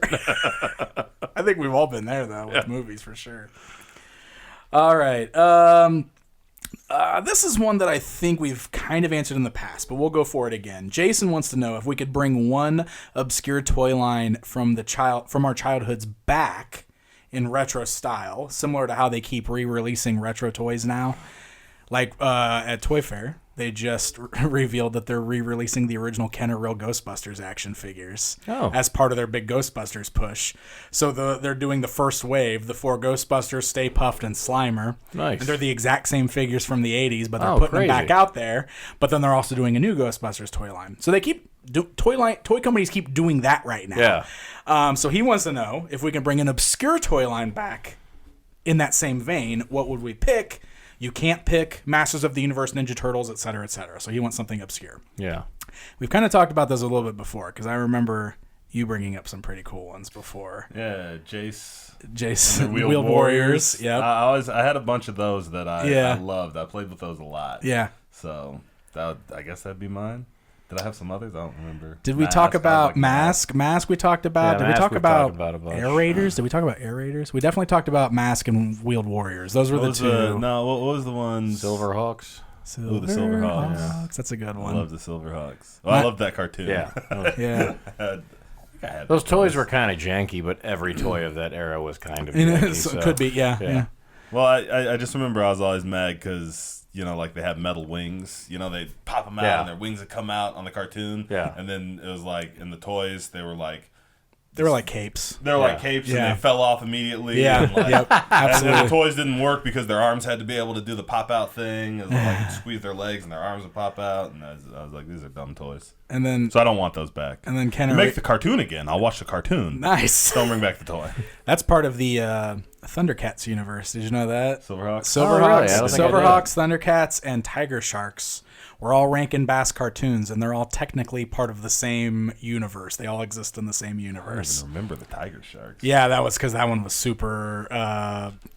I think we've all been there though with movies for sure. All right. This is one that I think we've kind of answered in the past, but we'll go for it again. Jason wants to know if we could bring one obscure toy line from our childhoods back in retro style, similar to how they keep re-releasing retro toys now. Like at Toy Fair, they just revealed that they're re-releasing the original Kenner Real Ghostbusters action figures as part of their big Ghostbusters push. So they're doing the first wave, the 4 Ghostbusters, Stay Puft, and Slimer. Nice. And they're the exact same figures from the 80s, but they're putting crazy. them back out there. But then they're also doing a new Ghostbusters toy line. So they keep toy companies keep doing that right now. Yeah. So he wants to know if we can bring an obscure toy line back in that same vein. What would we pick? You can't pick Masters of the Universe, Ninja Turtles, etc., etc. So he wants something obscure. Yeah. We've kind of talked about this a little bit before, because I remember you bringing up some pretty cool ones before. Yeah, Jason, Wheeled Warriors. Yeah, I had a bunch of those that I loved. I played with those a lot. Yeah. So I guess that'd be mine. Did I have some others? I don't remember. Did we talk about Mask? Mask we talked about. Yeah, Did we talk we've about talked about a bunch. Air Raiders? Did we talk about Air Raiders? We definitely talked about Mask and Wheeled Warriors. Those were the two. What was the one? Silverhawks. Ooh, the Silverhawks. Yeah. That's a good one. I love the Silverhawks. I love that cartoon. Yeah. Yeah. I had Those toys were kind of janky, but every toy of that era was kind of You know, janky. so So. it could be, yeah. Well, I just remember I was always mad because, like they have metal wings. They'd pop them out and their wings would come out on the cartoon. Yeah. And then it was like in the toys, they were like capes. They were like capes and they fell off immediately. Yeah, And like, yep, absolutely. And then the toys didn't work because their arms had to be able to do the pop out thing. It was like squeeze their legs and their arms would pop out. And I was like, these are dumb toys. And then So I don't want those back. And then Ken make the cartoon again. I'll watch the cartoon. Nice. Don't bring back the toy. That's part of the Thundercats universe. Did you know that? Silverhawks. Really? I don't think I did. Silverhawks, Thundercats, and Tiger Sharks were all Rankin Bass cartoons, and they're all technically part of the same universe. They all exist in the same I universe. don't even remember the Tiger Sharks. Yeah, that was because that one was super.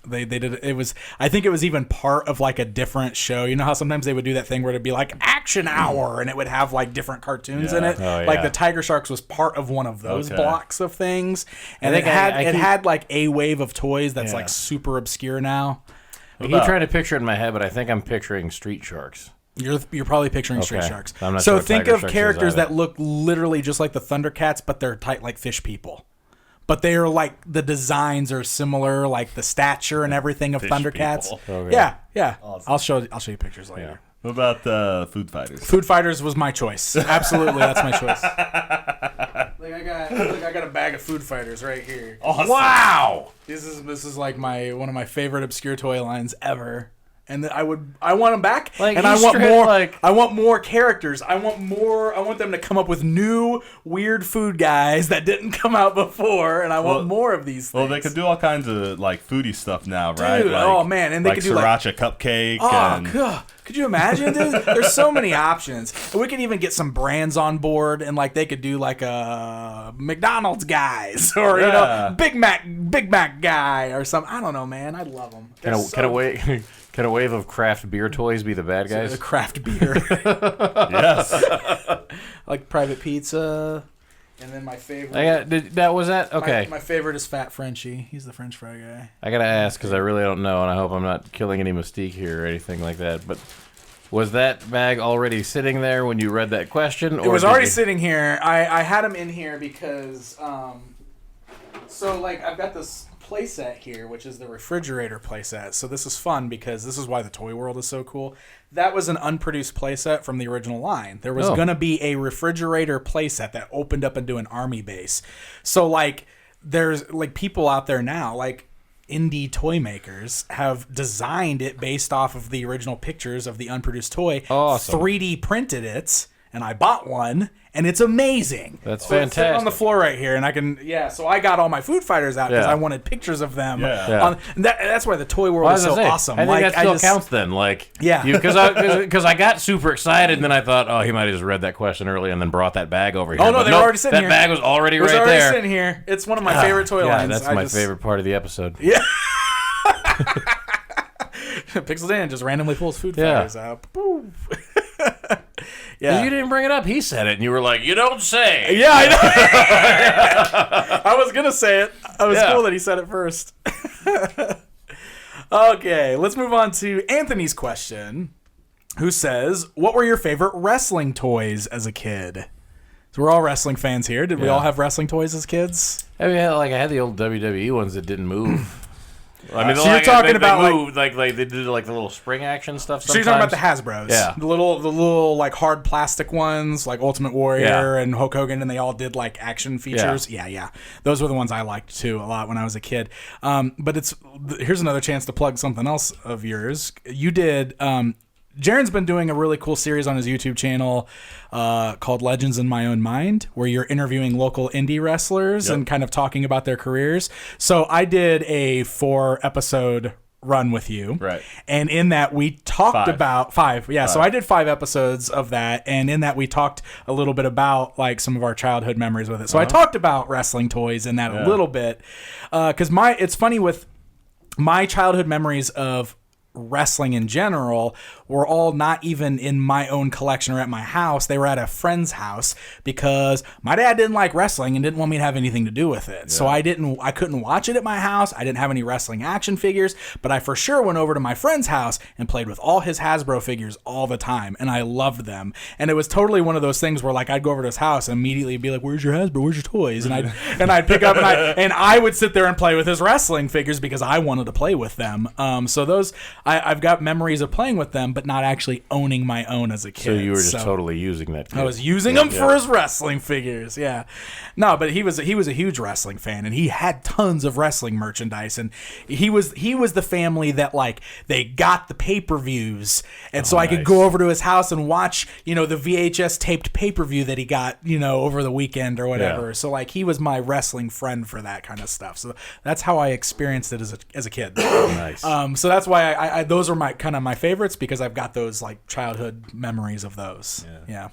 They did it was. I think it was even part of like a different show. You know how sometimes they would do that thing where it'd be like Action Hour, and it would have like different cartoons in it. Oh, Like yeah. the Tiger Sharks was part of one of those Okay. blocks of things, and think it I keep- had like a wave of toys that's Yeah. like super obscure now. I keep trying to picture it in my head, but I think I'm picturing Street Sharks. You're probably picturing Street Okay. Sharks. I'm not So sure what think Tiger of Sharks is characters either. that look literally just like the Thundercats, but they're tight like fish people. But they are like the designs are similar, like the stature and everything of Fish Thundercats. people. Okay. Yeah. I'll show you pictures later. What about the Food Fighters? Food Fighters was my choice. Absolutely, that's my choice. I got a bag of Food Fighters right here. Awesome. Wow! This is like one of my favorite obscure toy lines ever. And I want them back, Like, and I he's want straight, more. like- I want more characters. I want them to come up with new weird food guys that didn't come out before, and I want more of these things. Well, they could do all kinds of like foodie stuff now, right? Dude, Like, oh, man, and they like could do, like- sriracha cupcake. Oh, and God. Could you imagine, dude? There's so many options. And we could even get some brands on board, and like they could do like a McDonald's guys or you Yeah. know Big Mac guy or something. I don't know, man. I love them. Can a wave of craft beer toys be the bad guys? Craft beer, yes. like private pizza, and then my favorite. Okay. My favorite is Fat Frenchie. He's the French fry guy. I gotta ask because I really don't know, and I hope I'm not killing any mystique here or anything like that. But was that bag already sitting there when you read that question? It was already sitting here. I had him in here because, so like I've got this playset here, which is the refrigerator playset. So this is fun because this is why the toy world is so cool. That was an unproduced playset from the original line. There was going to be a refrigerator playset that opened up into an army base. So like there's like people out there now, like indie toy makers have designed it based off of the original pictures of the unproduced toy. Awesome. 3D printed it, and I bought one, and it's amazing. That's so it's sitting fantastic. on the floor right here, and I can so I got all my Food Fighters out because Yeah. I wanted pictures of them. Yeah. That's why the toy world Well, is I was so gonna say, awesome. I think like, that still just, counts then. Like, Yeah. because I got super excited, and then I thought, oh, he might have just read that question early and then brought that bag over here. Oh, no, But they were already sitting that here. bag was already It was right already there. sitting here. It's one of my favorite toy Yeah, lines. that's my favorite part of the episode. Yeah. Pixel Dan just randomly pulls Food Fighters out. Poof. You didn't bring it up. He said it, and you were like, "You don't say." Yeah, I know. I was gonna say it. It was Yeah. cool that he said it first. Okay, let's move on to Anthony's question, who says, "What were your favorite wrestling toys as a kid?" So we're all wrestling fans here. Did we Yeah. all have wrestling toys as kids? I mean, I had the old WWE ones that didn't move. I mean, So you're talking about, they moved, like they did like the little spring action stuff. So you're talking about the Hasbros, Yeah. the little like hard plastic ones, like Ultimate Warrior and Hulk Hogan, and they all did like action features. Yeah. Those were the ones I liked too a lot when I was a kid. But here's another chance to plug something else of yours. You did. Jaren's been doing a really cool series on his YouTube channel called Legends in My Own Mind, where you're interviewing local indie wrestlers and kind of talking about their careers. So I did a 4-episode run with you. Right. And in that we talked 5. about 5. Yeah. So I did 5 episodes of that. And in that we talked a little bit about like some of our childhood memories with it. So I talked about wrestling toys in that a little bit. Cause it's funny with my childhood memories of wrestling in general were all not even in my own collection or at my house. They were at a friend's house because my dad didn't like wrestling and didn't want me to have anything to do with it. So I couldn't watch it at my house. I didn't have any wrestling action figures, but I for sure went over to my friend's house and played with all his Hasbro figures all the time, and I loved them. And it was totally one of those things where like I'd go over to his house and immediately be like, "Where's your Hasbro? Where's your toys?" And I'd pick up and I would sit there and play with his wrestling figures because I wanted to play with them. So those I've got memories of playing with them, but not actually owning my own as a kid. So you were just totally using that kid. I was using him for his wrestling figures. Yeah. No, but he was a huge wrestling fan, and he had tons of wrestling merchandise, and he was the family that, like, they got the pay-per-views, and so I could go over to his house and watch, the VHS taped pay-per-view that he got, over the weekend or whatever. Yeah. So, like, he was my wrestling friend for that kind of stuff. So that's how I experienced it as a kid. Nice. So that's why I those are my favorites, because I've got those, like, childhood memories of those. Yeah.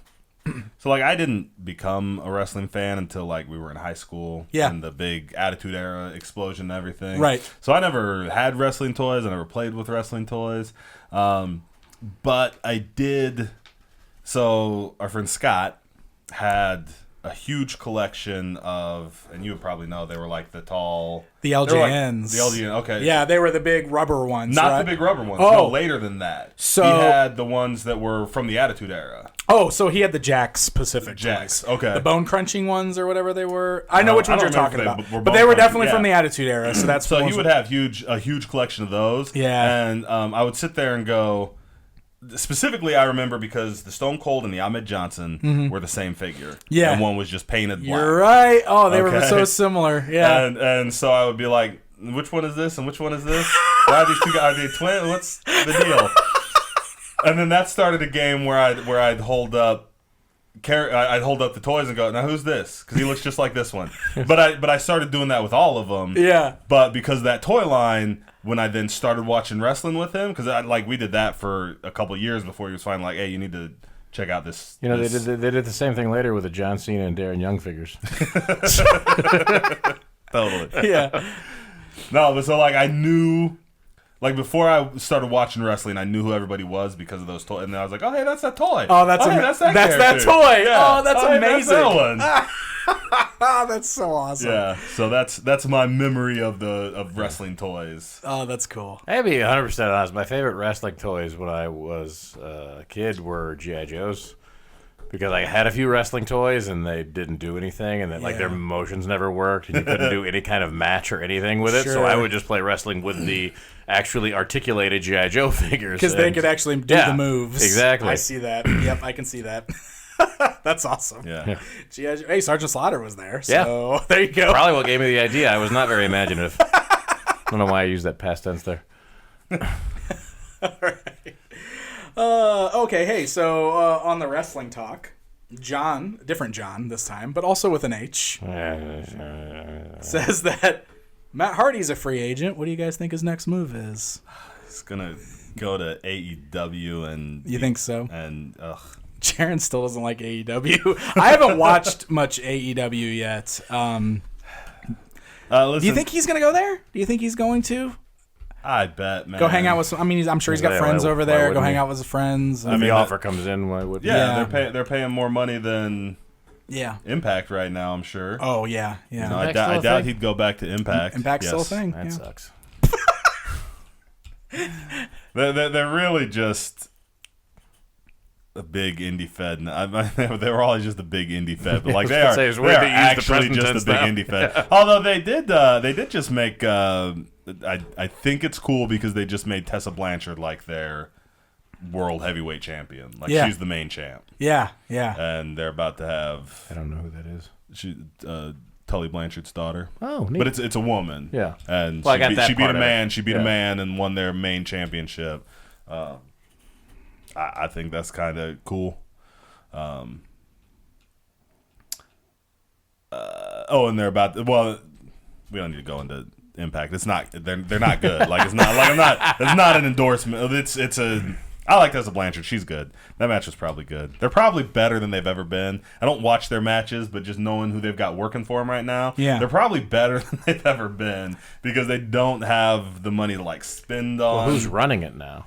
So, like, I didn't become a wrestling fan until, like, we were in high school. Yeah. And the big Attitude Era explosion and everything. Right. So I never had wrestling toys. I never played with wrestling toys. But I did. So our friend Scott had a huge collection of, and you would probably know, they were like the tall... The LJNs. The LJN, okay. Yeah, they were the big rubber ones, Not right? the big rubber ones. Oh. No, later than that. So- he had the ones that were from the Attitude Era. Oh, so he had the Jax Pacific Jax, toys. okay. The bone crunching ones or whatever they were. I know which I ones don't you're remember talking if they about. were But they were bone definitely crunching, from the yeah. Attitude Era, so that's So the he ones would have a huge collection of those. Yeah. And I would sit there and go... Specifically, I remember because the Stone Cold and the Ahmed Johnson were the same figure. Yeah. And one was just painted black. You're right. Oh, they were Okay. so similar. Yeah. And so I would be like, which one is this and which one is this? Why are these two guys? Are they twins? What's the deal? And then that started a game where I'd hold up the toys and go, now who's this? Because he looks just like this one. But I started doing that with all of them. Yeah. But because of that toy line, when I then started watching wrestling with him, because we did that for a couple of years before he was finally like, hey, you need to check out this. They did the same thing later with the John Cena and Darren Young figures. Totally. Yeah. No, but so, like, I knew, like, before I started watching wrestling, I knew who everybody was because of those toys. And then I was like, oh, hey, that's that toy. Oh, that's that that character. toy. Yeah. Oh, that's hey, amazing. That's that one. Oh, that's so awesome. Yeah, so that's my memory of wrestling toys. Oh, that's cool. I'll be 100% honest. My favorite wrestling toys when I was a kid were G.I. Joes. Because I had a few wrestling toys and they didn't do anything, and like their motions never worked, and you couldn't do any kind of match or anything with it. Sure. So I would just play wrestling with the actually articulated G.I. Joe figures. Because they could actually do the moves. Exactly. I see that. Yep, I can see that. That's awesome. Yeah. Hey, Sergeant Slaughter was there. So there you go. Probably what gave me the idea. I was not very imaginative. I don't know why I used that past tense there. All right. Okay, hey, so on the wrestling talk, John, different John this time, but also with an H, says that Matt Hardy's a free agent. What do you guys think his next move is? He's gonna go to AEW and You think so? and Jaron still doesn't like AEW. I haven't watched much AEW yet. listen, Do you think he's going to go there? Do you think he's going to? I bet, man. Go hang out with some. I mean, I'm sure he's got Yeah, friends why over there. Go wouldn't hang he? out with his friends. If mean, the that- offer comes in, why would Yeah, Yeah. they're paying more money than Yeah. Impact right now. I'm sure. Oh, yeah. Yeah. No, I Impact's still a doubt thing? he'd go back to Impact. Impact's Yes. still a thing. That Yeah. sucks. They're really just a big indie fed. They were always just a big indie fed, but like they are, Say, it's they weird are to use the actually present just a tense big now. indie fed. Although they did just make. I think it's cool because they just made Tessa Blanchard like their world heavyweight champion. Like Yeah. she's the main champ, Yeah. Yeah. and they're about to have I don't know who that is. Tully Blanchard's daughter. Oh, neat. But it's a woman. Yeah. And Well, I got that she beat part a of it. man. She beat a Yeah. man and won their main championship. I think that's kind of cool. And they're about to, well, we don't need to go into Impact. It's not they're not good. Like it's not an endorsement. It's a I like Tessa Blanchard. She's good. That match was probably good. They're probably better than they've ever been. I don't watch their matches, but just knowing who they've got working for them right now, Yeah. they're probably better than they've ever been because they don't have the money to like spend on. Well, who's running it now?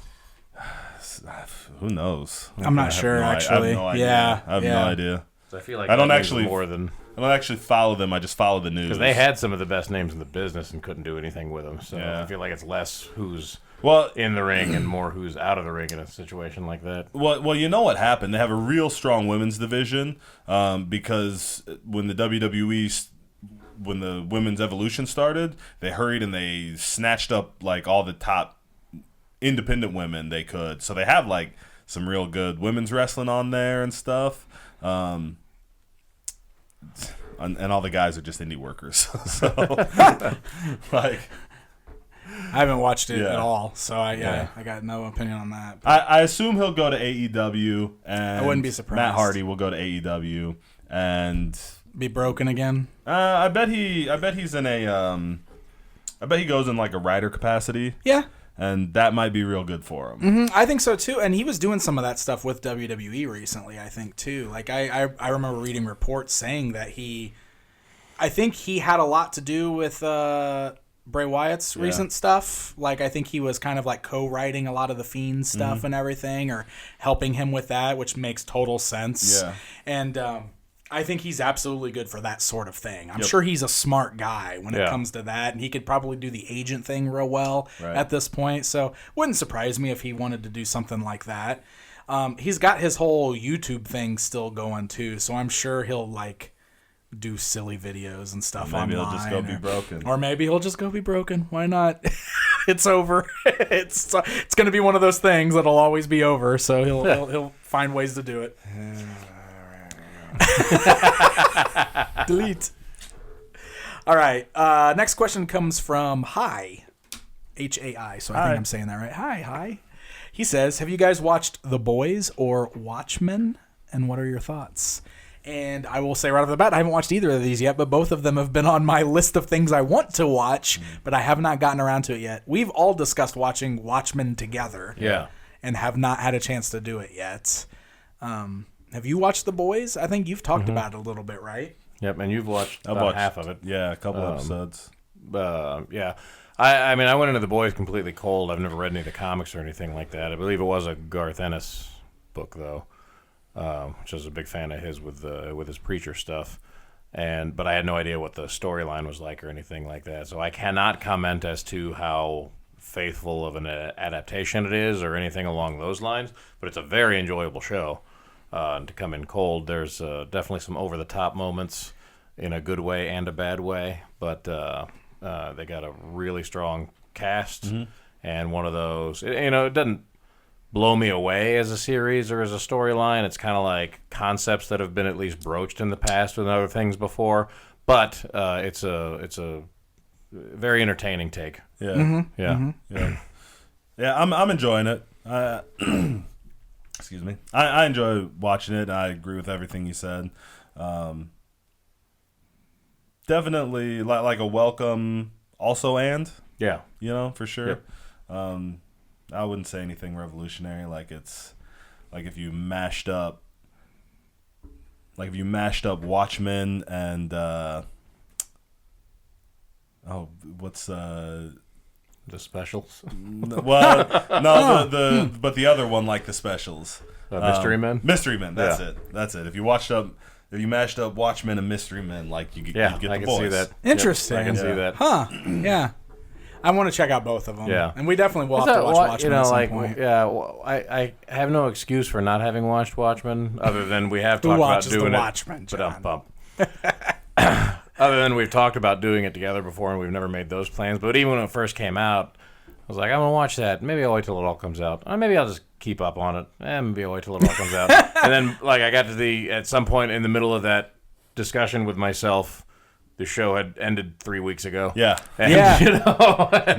Who knows? I'm not I have sure, no- actually. I have no idea. Yeah, I have yeah. no idea. I feel like I don't that means actually- more than I don't actually follow them. I just follow the news. because they had some of the best names in the business and couldn't do anything with them. So Yeah. I feel like it's less who's well, in the ring and more who's out of the ring in a situation like that. Well, you know what happened? They have a real strong women's division because when the WWE, when the women's evolution started, they hurried and they snatched up like all the top independent women, they could. So they have like some real good women's wrestling on there and stuff. And all the guys are just indie workers. So, like, I haven't watched it at all, so I got no opinion on that. I assume he'll go to AEW, and I wouldn't be surprised. Matt Hardy will go to AEW and be broken again. I bet he's in a I bet he goes in like a writer capacity. Yeah. And that might be real good for him. Mm-hmm. I think so too. And he was doing some of that stuff with WWE recently, I think too. Like I remember reading reports saying that I think he had a lot to do with Bray Wyatt's recent stuff. Like I think he was kind of like co-writing a lot of the Fiend stuff and everything, or helping him with that, which makes total sense. Yeah. And I think he's absolutely good for that sort of thing. I'm sure he's a smart guy when it comes to that, and he could probably do the agent thing real well at this point. So wouldn't surprise me if he wanted to do something like that. He's got his whole YouTube thing still going too, so I'm sure he'll like do silly videos and stuff online. Maybe he'll just go be broken. Or maybe he'll just go be broken. Why not? It's over. It's going to be one of those things that'll always be over, so he'll find ways to do it. Delete. All right. Next question comes from Hi. H-A-I. So I think I'm saying that right. Hi. He says, have you guys watched The Boys or Watchmen? And what are your thoughts? And I will say right off the bat, I haven't watched either of these yet, but both of them have been on my list of things I want to watch, but I have not gotten around to it yet. We've all discussed watching Watchmen together. Yeah. And have not had a chance to do it yet. Have you watched The Boys? I think you've talked about it a little bit, right? Yep, and you've watched about half of it. Yeah, a couple episodes. Yeah. I mean, I went into The Boys completely cold. I've never read any of the comics or anything like that. I believe it was a Garth Ennis book, though, which I was a big fan of his with his Preacher stuff. But I had no idea what the storyline was like or anything like that. So I cannot comment as to how faithful of an adaptation it is or anything along those lines. But it's a very enjoyable show. To come in cold, there's definitely some over-the-top moments in a good way and a bad way, but they got a really strong cast, and one of those, it doesn't blow me away as a series or as a storyline. It's kind of like concepts that have been at least broached in the past with other things before, but it's a very entertaining take. Yeah. Yeah, I'm enjoying it. Excuse me. I enjoy watching it. I agree with everything you said. Definitely like a welcome also for sure. Yep. I wouldn't say anything revolutionary. Like it's like if you mashed up Watchmen and what's The Specials? Well, no, but the other one, like the Specials. Mystery Men? Mystery Men, that's it. If you mashed up Watchmen and Mystery Men, like you get the Boys. I can see that. Interesting. Yep, I can see that. Huh. Yeah. I want to check out both of them. Yeah. And we definitely will have to watch Watchmen at some point. Yeah, I have no excuse for not having watched Watchmen, other than we have talked about doing the Watchmen, John? Other than we've talked about doing it together before, and we've never made those plans. But even when it first came out, I was like, I'm going to watch that. Maybe I'll wait till it all comes out. Or maybe I'll just keep up on it. Maybe I'll wait till it all comes out. And then, I got to at some point in the middle of that discussion with myself, the show had ended 3 weeks ago. Yeah. And, and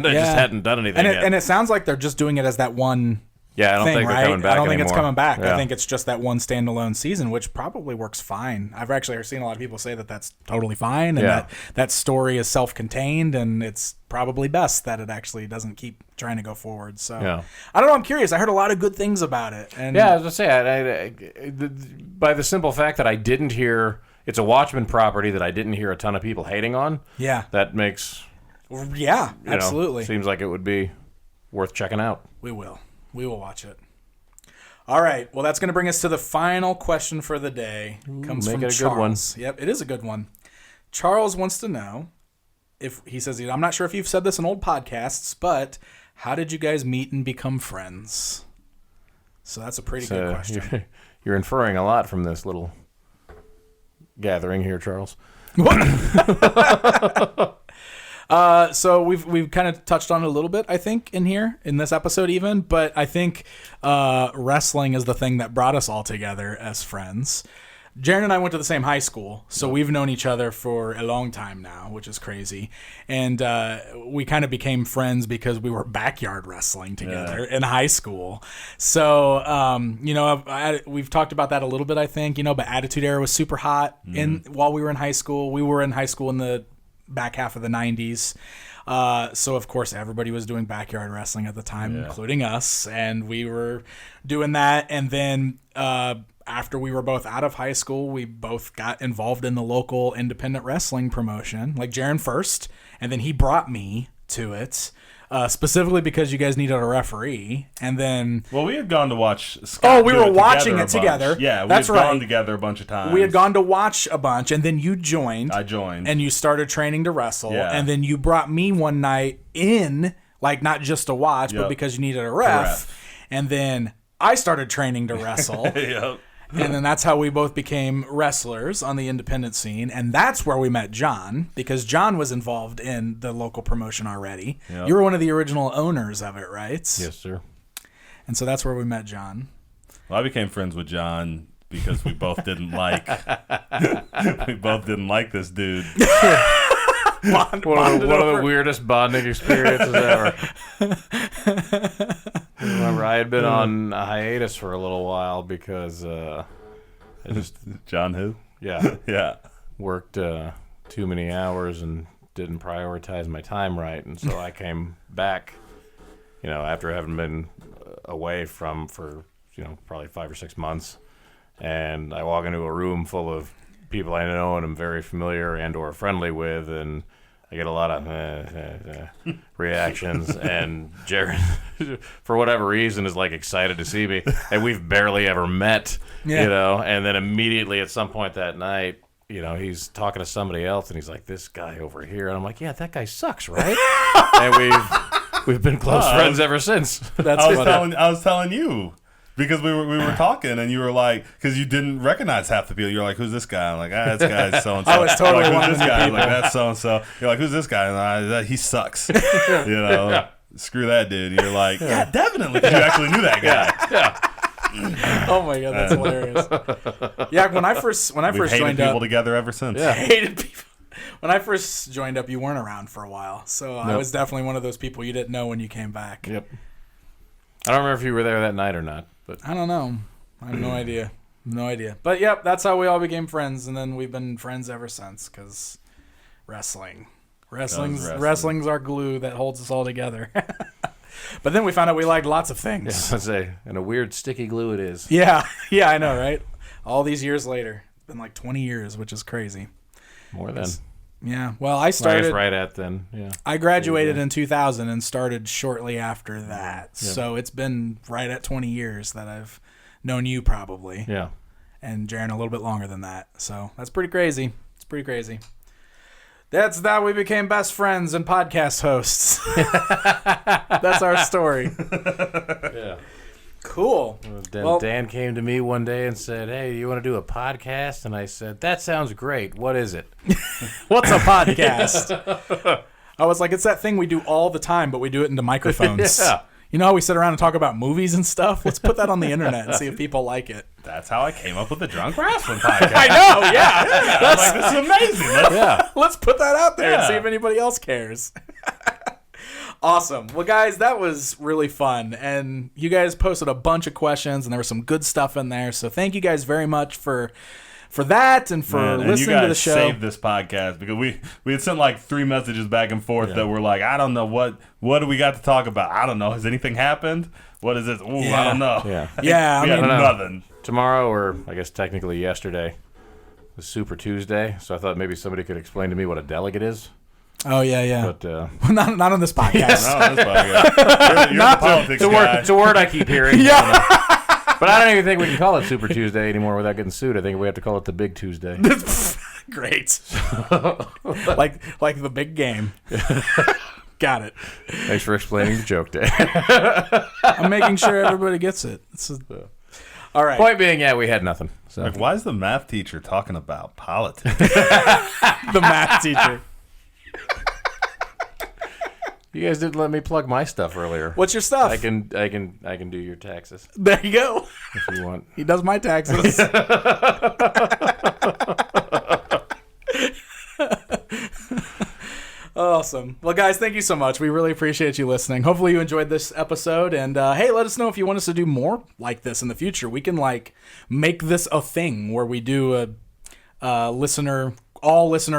I just hadn't done anything yet. And it sounds like they're just doing it as that one I don't think they're coming back I don't think anymore. it's coming back. Yeah. I think it's just that one standalone season, which probably works fine. I've actually seen a lot of people say that that's totally fine, and that story is self-contained, and it's probably best that it actually doesn't keep trying to go forward. So I don't know. I'm curious. I heard a lot of good things about it. And I was going to say, by the simple fact that I didn't hear, it's a Watchmen property that I didn't hear a ton of people hating on. Yeah. That makes... Yeah, absolutely. Seems like it would be worth checking out. We will watch it. All right. Well, that's going to bring us to the final question for the day. Comes from Charles. Good one. Yep, it is a good one. Charles wants to know he says, I'm not sure if you've said this in old podcasts, but how did you guys meet and become friends? So that's a pretty good question. You're inferring a lot from this little gathering here, Charles. So we've kind of touched on it a little bit, I think, in this episode even, but I think wrestling is the thing that brought us all together as friends. Jaren and I went to the same high school, so we've known each other for a long time now, which is crazy. And we kind of became friends because we were backyard wrestling together in high school. So, we've talked about that a little bit, I think, but Attitude Era was super hot while we were in high school. We were in high school in the back half of the 90s. So, of course, everybody was doing backyard wrestling at the time, including us. And we were doing that. And then after we were both out of high school, we both got involved in the local independent wrestling promotion, like Jaren first. And then he brought me to it. Specifically because you guys needed a referee, and then... Well, we had gone to watch Scott we were watching it together. Yeah, That's had right. gone together a bunch of times. We had gone to watch a bunch, and then you joined. I joined. And you started training to wrestle, Yeah. and then you brought me one night in, like not just to watch, but because you needed a ref. And then I started training to wrestle. Yep. And then that's how we both became wrestlers on the independent scene. And that's where we met John, because John was involved in the local promotion already. Yep. You were one of the original owners of it, right? Yes, sir. And so that's where we met John. Well, I became friends with John because we both didn't like this dude. One of the weirdest bonding experiences ever. I remember I had been on a hiatus for a little while because I just John who? yeah worked too many hours and didn't prioritize my time right, and so I came back, after having been away for probably 5 or 6 months, and I walk into a room full of people I know and I'm very familiar and or friendly with, and I get a lot of reactions, and Jared, for whatever reason, is like excited to see me, and we've barely ever met, and then immediately at some point that night, he's talking to somebody else, and he's like, this guy over here, and I'm like, yeah, that guy sucks, right? And we've been close friends ever since. I was telling you. Because we were talking, and you were like, because you didn't recognize half the people. You're like, who's this guy? I'm like, this guy's so and so. I was totally like, one who's of this the guy? people. Like, that's so and so. You're like, who's this guy? And he sucks. Screw that dude. You're like, yeah, definitely. Because you actually knew that guy. Oh my god, that's hilarious. Yeah, when I first We've hated joined people up, together ever since. hated people. When I first joined up, you weren't around for a while, so I was definitely one of those people you didn't know when you came back. Yep. I don't remember if you were there that night or not, but I don't know. I have no idea. No idea. But yep, that's how we all became friends, and then we've been friends ever since. Because wrestling's our glue that holds us all together. But then we found out we liked lots of things. I'd say, and a weird sticky glue it is. Yeah, I know, right? All these years later, it's been like 20 years, which is crazy. More than. Yeah. Well, I started right at then. Yeah. I graduated in 2000 and started shortly after that. Yeah. So it's been right at 20 years that I've known you probably. Yeah. And Jaren a little bit longer than that. So that's pretty crazy. It's pretty crazy. That's that we became best friends and podcast hosts. That's our story. Yeah. Cool. Dan came to me one day and said, hey, you want to do a podcast? And I said, that sounds great. What is it? What's a podcast? I was like, it's that thing we do all the time, but we do it into microphones. Yeah. You know how we sit around and talk about movies and stuff? Let's put that on the internet and see if people like it. That's how I came up with the Drunk Wrestling podcast. I know, yeah. I'm like, this is amazing. Let's put that out there and see if anybody else cares. Awesome. Well, guys, that was really fun. And you guys posted a bunch of questions, and there was some good stuff in there. So thank you guys very much for that and for listening to the show. You guys saved this podcast because we had sent like 3 messages back and forth that were like, I don't know, what do we got to talk about? I don't know. Has anything happened? What is this? Ooh, I don't know. Yeah. We got nothing. Tomorrow, or I guess technically yesterday, was Super Tuesday. So I thought maybe somebody could explain to me what a delegate is. Oh, yeah. But not on this podcast. Not on this podcast. You're the politics guy. It's a word I keep hearing. Yeah. But I don't even think we can call it Super Tuesday anymore without getting sued. I think we have to call it the Big Tuesday. Great. like the big game. Got it. Thanks for explaining the joke, Dave. I'm making sure everybody gets it. All right. Point being, we had nothing. So. Like, why is the math teacher talking about politics? The math teacher. You guys didn't let me plug my stuff earlier. What's your stuff? I can do your taxes There you go. if you want. He does my taxes. Awesome. Well, guys, thank you so much. We really appreciate you listening. Hopefully you enjoyed this episode. And, hey, let us know if you want us to do more like this in the future. We can, make this a thing where we do a listener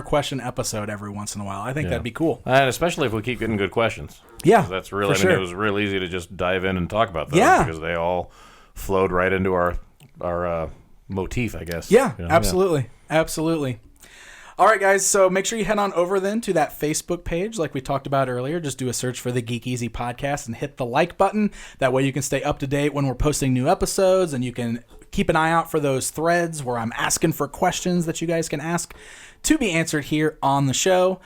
question episode every once in a while. I think that'd be cool. And especially if we keep getting good questions. Yeah, that's really, for sure. it was real easy to just dive in and talk about those because they all flowed right into our motif, I guess. Yeah, absolutely. Absolutely. All right, guys, so make sure you head on over then to that Facebook page like we talked about earlier. Just do a search for the Geek Easy Podcast and hit the like button. That way you can stay up to date when we're posting new episodes, and you can keep an eye out for those threads where I'm asking for questions that you guys can ask to be answered here on the show.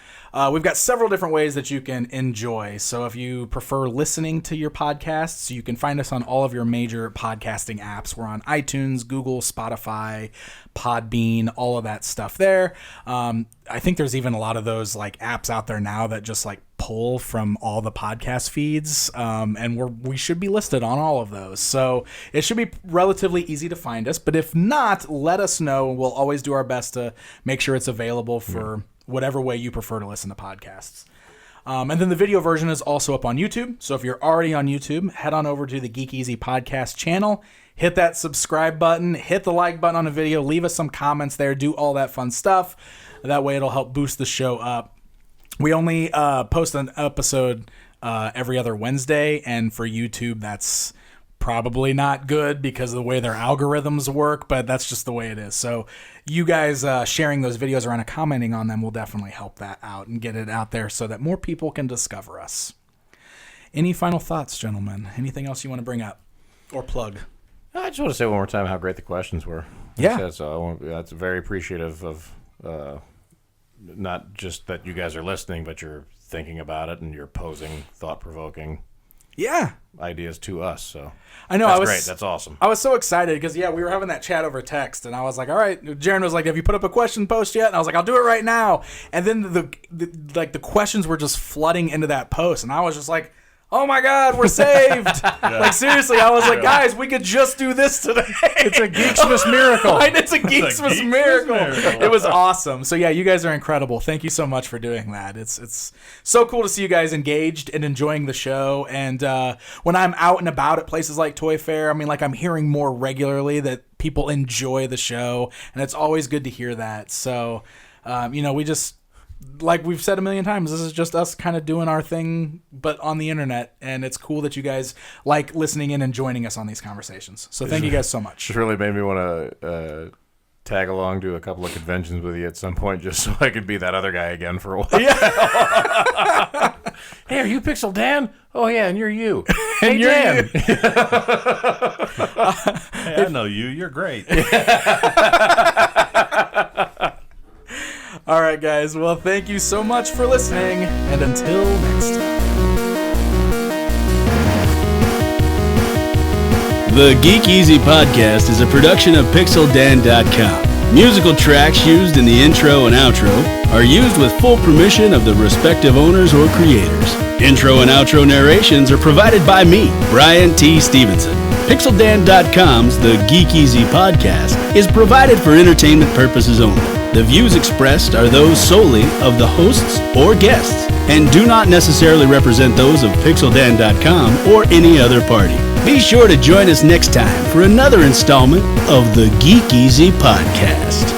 We've got several different ways that you can enjoy. So if you prefer listening to your podcasts, you can find us on all of your major podcasting apps. We're on iTunes, Google, Spotify, Podbean, all of that stuff there. I think there's even a lot of those apps out there now that just pull from all the podcast feeds, and we should be listed on all of those. So it should be relatively easy to find us. But if not, let us know. We'll always do our best to make sure it's available for whatever way you prefer to listen to podcasts. And then the video version is also up on YouTube. So if you're already on YouTube, head on over to the Geek Easy Podcast channel, hit that subscribe button, hit the like button on the video, leave us some comments there, do all that fun stuff. That way it'll help boost the show up. We only post an episode every other Wednesday, and for YouTube, that's probably not good because of the way their algorithms work, but that's just the way it is. So you guys sharing those videos around and commenting on them will definitely help that out and get it out there so that more people can discover us. Any final thoughts, gentlemen? Anything else you want to bring up or plug? I just want to say one more time how great the questions were. Yeah. So that's very appreciative of not just that you guys are listening, but you're thinking about it and you're posing thought-provoking ideas to us. So I know that's great. That's awesome. I was so excited because we were having that chat over text, and I was like, all right. Jaron was like, have you put up a question post yet? And I was like, I'll do it right now. And then the questions were just flooding into that post, and I was just like, oh my God, we're saved. Seriously, I was like, guys, we could just do this today. It's a Geeksmas miracle. It's a Geeksmas miracle. It was awesome. So yeah, you guys are incredible. Thank you so much for doing that. It's so cool to see you guys engaged and enjoying the show. And when I'm out and about at places like Toy Fair, I'm hearing more regularly that people enjoy the show, and it's always good to hear that. So, we just, like we've said a million times, this is just us kind of doing our thing, but on the internet, and it's cool that you guys like listening in and joining us on these conversations. So thank you guys so much. It really made me want to tag along to a couple of conventions with you at some point, just so I could be that other guy again for a while. Yeah. Hey, are you Pixel Dan? Oh yeah, and you're you. And hey, you're Dan. you. Hey, I know you. You're great. All right, guys. Well, thank you so much for listening, and until next time. The Geek Easy Podcast is a production of PixelDan.com. Musical tracks used in the intro and outro are used with full permission of the respective owners or creators. Intro and outro narrations are provided by me, Brian T. Stevenson. PixelDan.com's The Geek Easy Podcast is provided for entertainment purposes only. The views expressed are those solely of the hosts or guests and do not necessarily represent those of PixelDan.com or any other party. Be sure to join us next time for another installment of the Geek Easy Podcast.